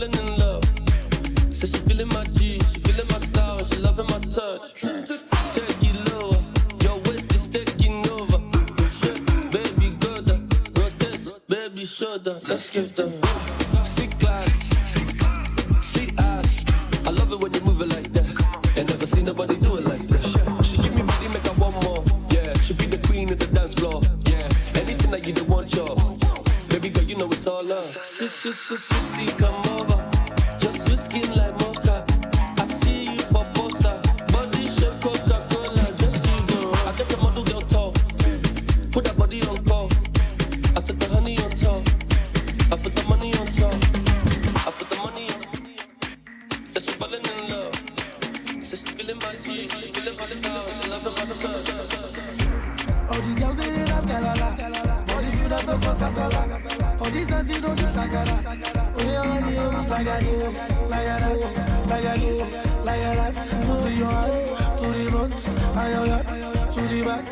falling in love. Says she feeling my G, she feeling my style, she loving my touch. Take it lower, your waist is taking over. Baby, go down, rotate, baby, shoulder. Let's give them sick glass, see ass. I love it when you move it like that. Ain't never seen nobody do it like that. She give me body, make I want more. Yeah, she be the queen of the dance floor. Yeah, anything that you don't want, your baby girl, you know it's all love. See, come over. Your sweet skin like mocha. I see you for poster. Body shape Coca-Cola. Just keep going. I get the model girl tall. Put that body on call. I took the honey on top. I put the money on top. I put the money on. Said she falling in love. Said she feeling my G. She feeling my style. She loving my touch. All the girls they dance galala. All the students go cross casola. For this dance you don't do shagara. Oh yeah, honey, like that, like that. To your hand, to the front, to the back.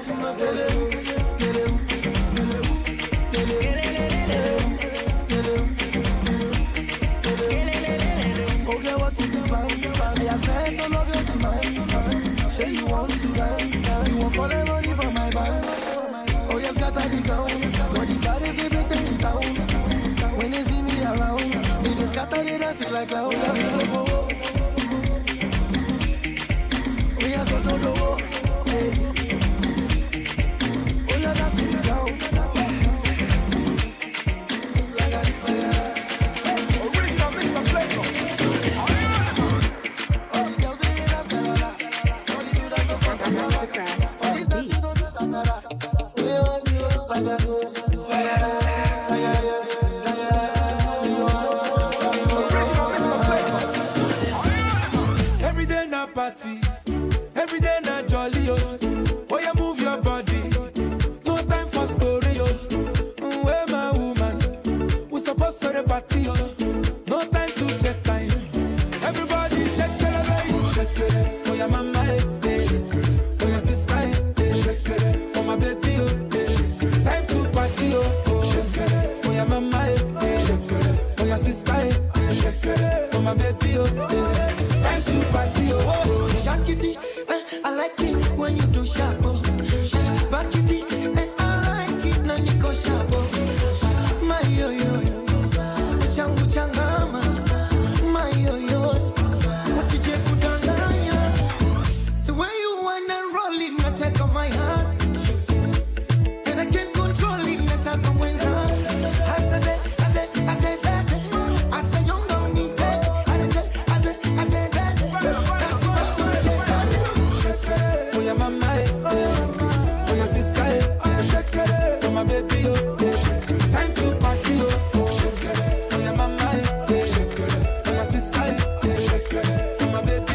Okay, what is the plan? I have met all of your demands. Say you want to dance, you want for the money from my band. Oh yes, scatter the ground. Got the baddest baby in town. When they see me around, they just scatter the dance like clown. Oh yes, so do. Oh yeah, that's the ground. Like that, original Mr. Flavor. All the girls they dance galala. All the students go for casola. For this dance you don't do shagara. Every day na party, every day na jolly, yo. Oh, you move your body, no time for story, yo. Where my woman, we supposed to the party, yo. No time to check time. Everybody shake it, shake it. Oh, your mama, oh, your sister, shake it. Oh, my baby, time to party, oh, your mama, oh, your sister, shake it. Oh, my baby, time to party, Shakity, I like it when you do sharp. Back it, I like it na niko sharp. My yo yo, changu changama. My yo yo, usije kudanganya. The way you wanna roll it, na take on my heart, and I can't control it, na take on my heart. I say young don't need take. Oh, your mama, oh, your sister, oh, my baby, time to party, oh, your mama, oh, your sister, oh, my baby,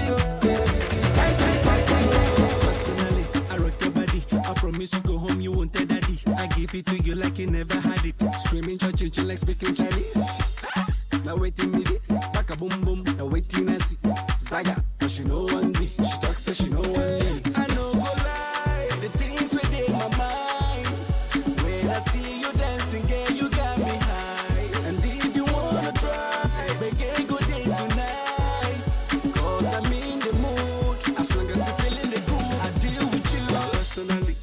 time to party. Personally, I rock your body. I promise you go home, you won't tell daddy. I give it to you like you never had it. Screaming, chill like speaking Chinese. Now waiting me this, back a boom boom. Now waiting I see Zaga, but she know one me. She talks, say she know one me. I know go lie, the things within my mind. When I see you dancing, girl, you got me high. And if you wanna try, baby, good day tonight. Cause I'm in the mood. As long as you feeling the groove, I deal with you personally.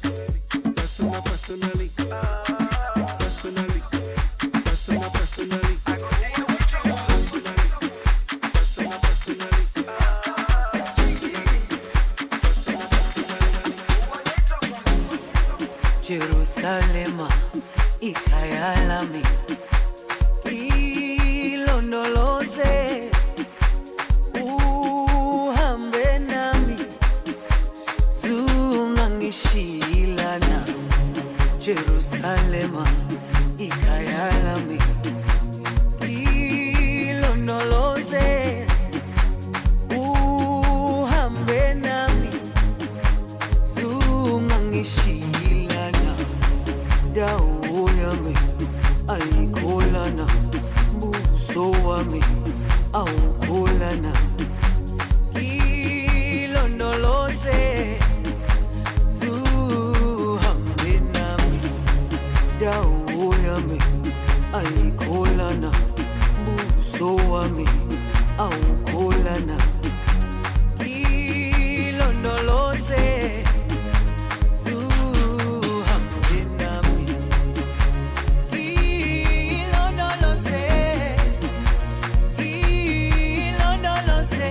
Jerusalema ikayalami ilondoloze uhambe nami zungangishilana Jerusalema ikayalami ilondoloze uhambe nami zungangishilana dawo yami ayikolana buso wami awukolana ilondoloze zuhambe nami dawo yami ayikolana buso wami aukolana ilondoloze zuhambe nami ilondoloze ilondoloze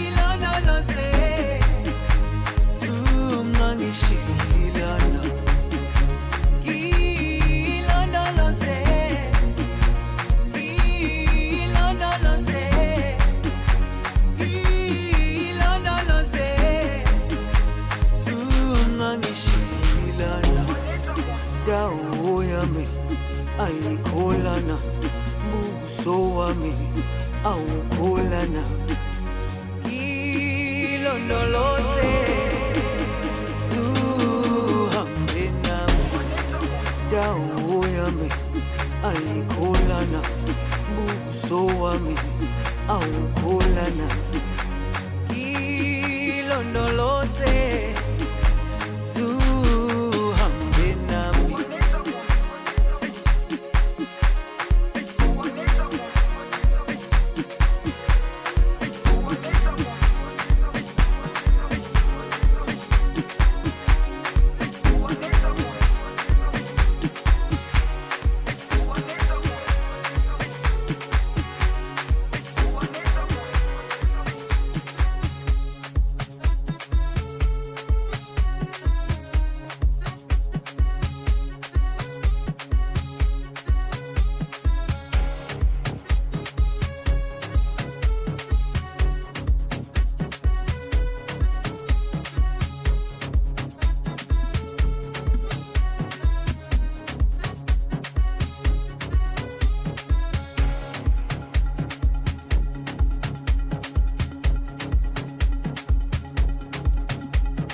ilondoloze zumangishilana ilondoloze ilondoloze ilondoloze zumangishilana dawo yami ayikholana buso wami awukholana ilondoloze zuhambe nami dawo yami ayikholana buso wami awukholana ilondoloze zuhambe nami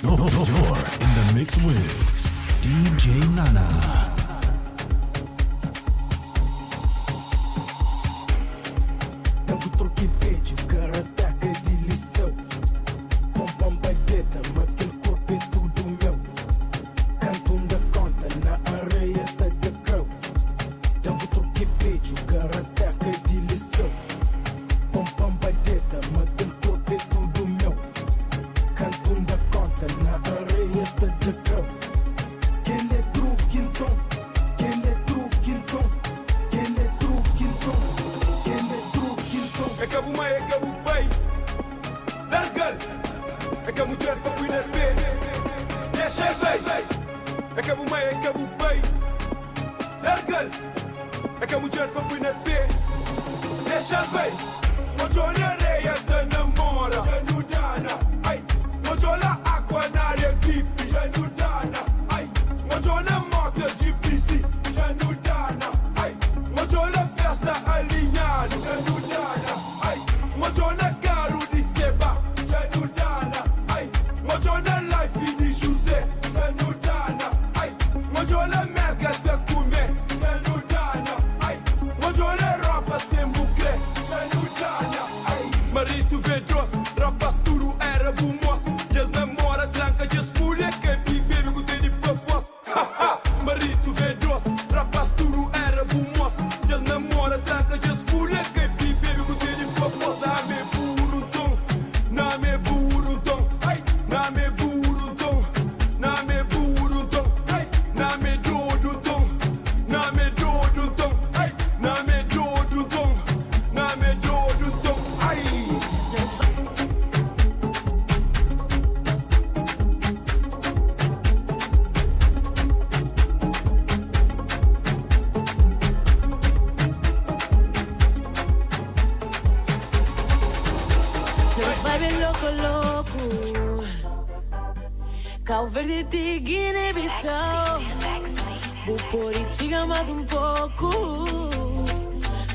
You're in the mix with DJ Nana. Tanto troque pede, o cara ataca de lição. Pom bateta, mas aquele corpo é tudo meu. Canto da conta, na areia tá de crão. Tanto troque pede, o cara ataca de lição. Pom bateta, mas aquele corpo é tudo meu. Canto da conta, na areia tá de crão. Quem é truque então? Quem é truque então? Quem é truque então? Quem é truque então? É cabo mai, é cabo bai. Largal. É cabo mulher para cuidar bem. Deixa bem. É cabo mai, é cabo bai. Largal. É cabo mulher para cuidar bem. Deixa bem. Mojola areia da namora. Janudana. Ai. Mojola água na areia VIP. Janudana. Ai. Mojola moto de PC. Janudana. Ai. Mojola festa alinhada. Janudana. Ai. Mojola caro de Semba. Janudana. Ai. Mojola life de José. Janudana. Ai. Mojola merca de comer. Janudana. Ai. Mojola roupa sem buclé. Janudana. Ai. Marido vedros. Rapas tudo era bumos. Just namora tranca. Just fulha que vive com de pafos. Haha. Marido vedros. Rapas tudo era bumos. Just namora tranca. Just fulha que vive com de pafos. Name burutão. Name burutão. Ai. Name burutão. Name burutão. Ai. Name dodutão. Name dodutão. Ai. Name dodutão. Name dodutão. Ai. Vibe louco, louco. Cal Verde de Guiné-Bissau. Vou por e chega mais pouco.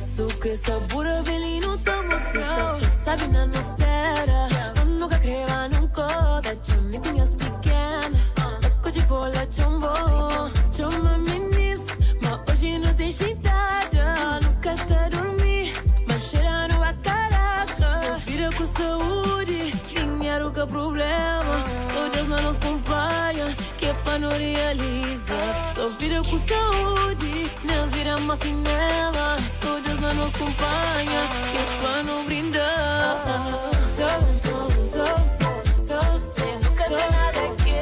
Sucre, sabor, velino, tá mostrando. Sabe na nostera. Eu nunca creva, nunca. Da chame, conhece pequena. Toco de bola, chumbo. Chama menis. Mas hoje não tem cheitada. Nunca tá dormir. Mas cheirando a caraca. Sou filha com saúde. Dinheiro que é problema. Sou Deus não nos acompanha. Que é pra não realizar. Sou filha com saúde. Deus vira uma cinema. Sou Deus não Deus nos acompanha, que é pra não brindar. Nunca tem nada aqui.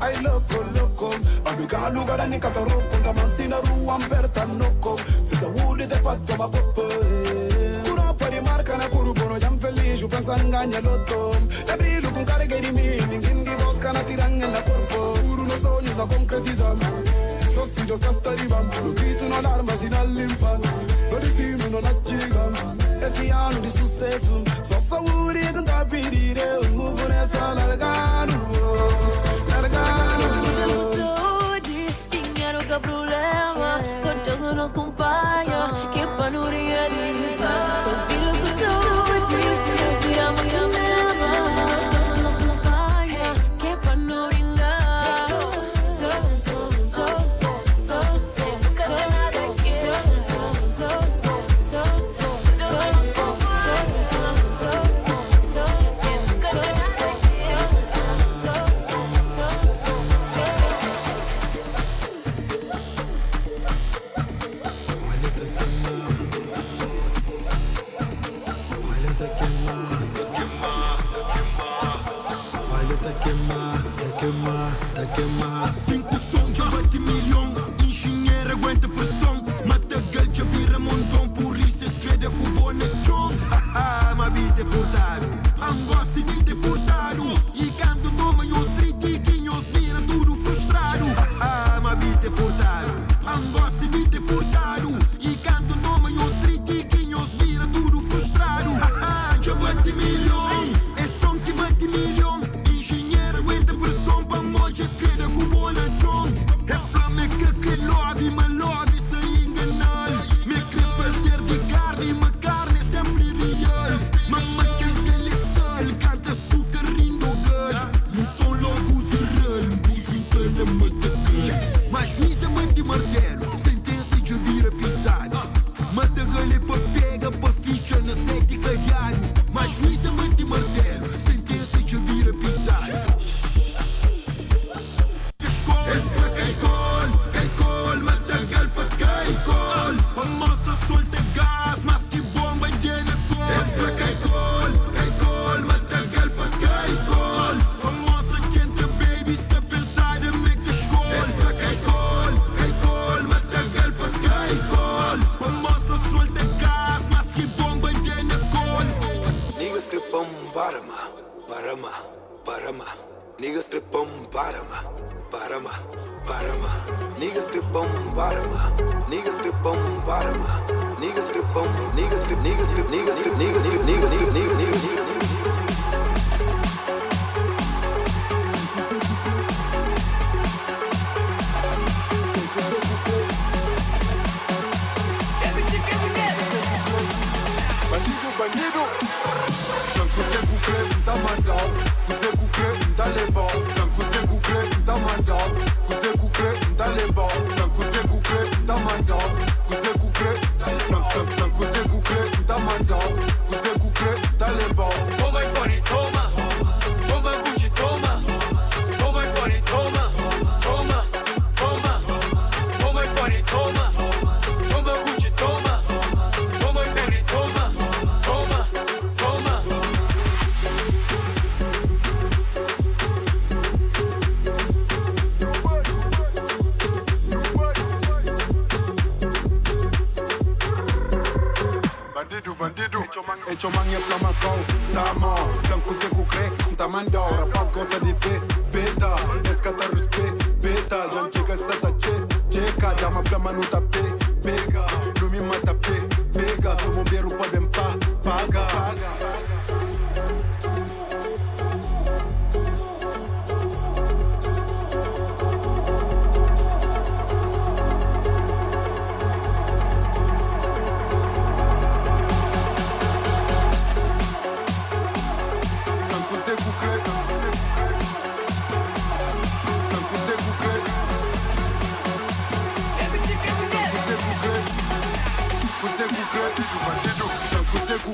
Ai loco, amica lugar ni catarroco, da mansina ruam perta nocco. Se saúde te fatto ma coppe. Cura di marca na curubono, jam felice, pensa ingagna l'otto. E brillo con cariche di mini, quindi bosca na tiranga na corpo. Uno sogno da concretizzare. Sossidio sta arrivando, lo grito un'alarma si dall'impatto. Lo destino non acciga, e si hanno di successo. So sauri con da pedire, un move nessa largano. Saúde, dinheiro que é problema. Só Deus nos acompanha, que é pra não realizar. Sou filho com saúde, respiramos cinema. Só Deus nos acompanha, que é pra não brincar. Cinco som, já bate milhão. Engenheiro aguenta pressão. Mata galcha, vira montão. Por isso escreve com boa chão. Haha, mas bite é furtado. Angosta bite é furtado. E canto toma os tritiquinhos, vira tudo frustrado. Haha, mas bite é furtado. Angosta bite é furtado. E canto toma os tritiquinhos, vira tudo frustrado. Haha, já bate milhão. É som que bate milhão. Engenheiro aguenta pressão. Pra morte escreve com boa chão. É flamenca que love, mas love sem enganar. Me quer prazer de carne, mas carne é sempre real. Mamãe que ele sal, canta açúcar rindo girl. Então logo viral, música na mata. Mas juiz é mãe de martelo, sentença de vira pisado. Mata galha pra pega, pra ficha na sete cadeado. Mas juiz é mãe de martelo, sentença de vira pisado. Caicol, mata galpa caicol. A moça solta gás, mas que bomba llena cor. Extra caicol, mata galpa caicol. A moça quente baby, está pensada make the school. Extra caicol, mata galpa caicol. A moça solta gás, mas que bomba llena cor. Niggas crepam barama. Niggas crepam barama. Niggas crepam barama. Niggas crepam barama. Niggas crepam, niggas crep. Bandido, Sanku Seku tá mandal, Kuseku tá lebal, Sanku Seku tá mandal, Kuseku tá lebal, Sanku Seku tá mandal, Kuseku Sanku Seku tá mandal, Kuseku tá lebal. Toma e fone, toma, toma Gucci, toma, toma e fone, toma, toma e fone, toma, toma Gucci, toma, toma e fone, toma. Bandido, hecho man e plamacau, Sama, Blanco Seku cre, Tamandau, rapaz gosta de peta, escata respeito, peta, Jan chega sata checa, dama flama no tapé, pega, lumi mata pega, sou bombeiro pra bem paga. Seku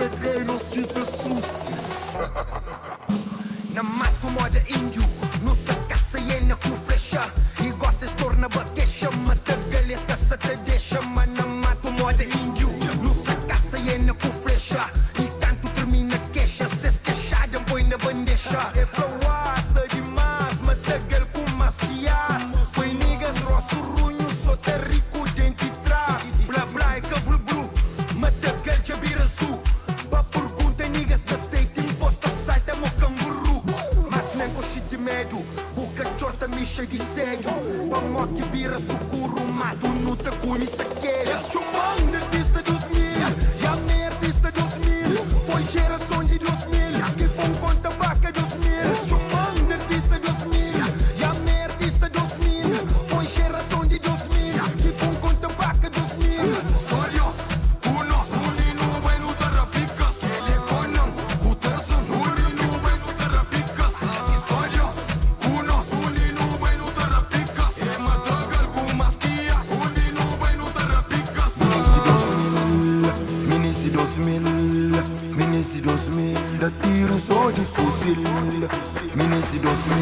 peguei, nós que te susto. Na mato moda índio, no sacaça e na cu flecha. E gosta de torna baquecha, mata galês caça te deixa. Mas na mato moda índio, no sacaça e na cu flecha. E tanto termina queixa, se esquechada põe na bandeja. É flawasta demais, mata gal com masquias. Põe niggas rosto runho, só te rico dentro e trás. Blá blá e cablu blu, mata gal jabira su. Ba pergunta niggas gastei te imposta salta mo canguru. Mas nem com shit de médio, boca torta me cheia de sério. Vamos que vira sucuro, mato no te cune saqueira. Este man artista 2000, e a minha artista 2000. Foi geração de 2000, que bom conta vaca 2000. Este man artista 2000, e a minha artista 2000. Foi geração de 2000, que bom conta vaca 2000. Sorios, unos, unino, bem no tarapicas. Ele conam, cuterson, unino, bem no tarapicas. Sorios, unos, unino, bem no tarapicas. E matagal com masquias, unino, bem no tarapicas. Minisi 2000, da tiro só de fuzil. Minisi 2000,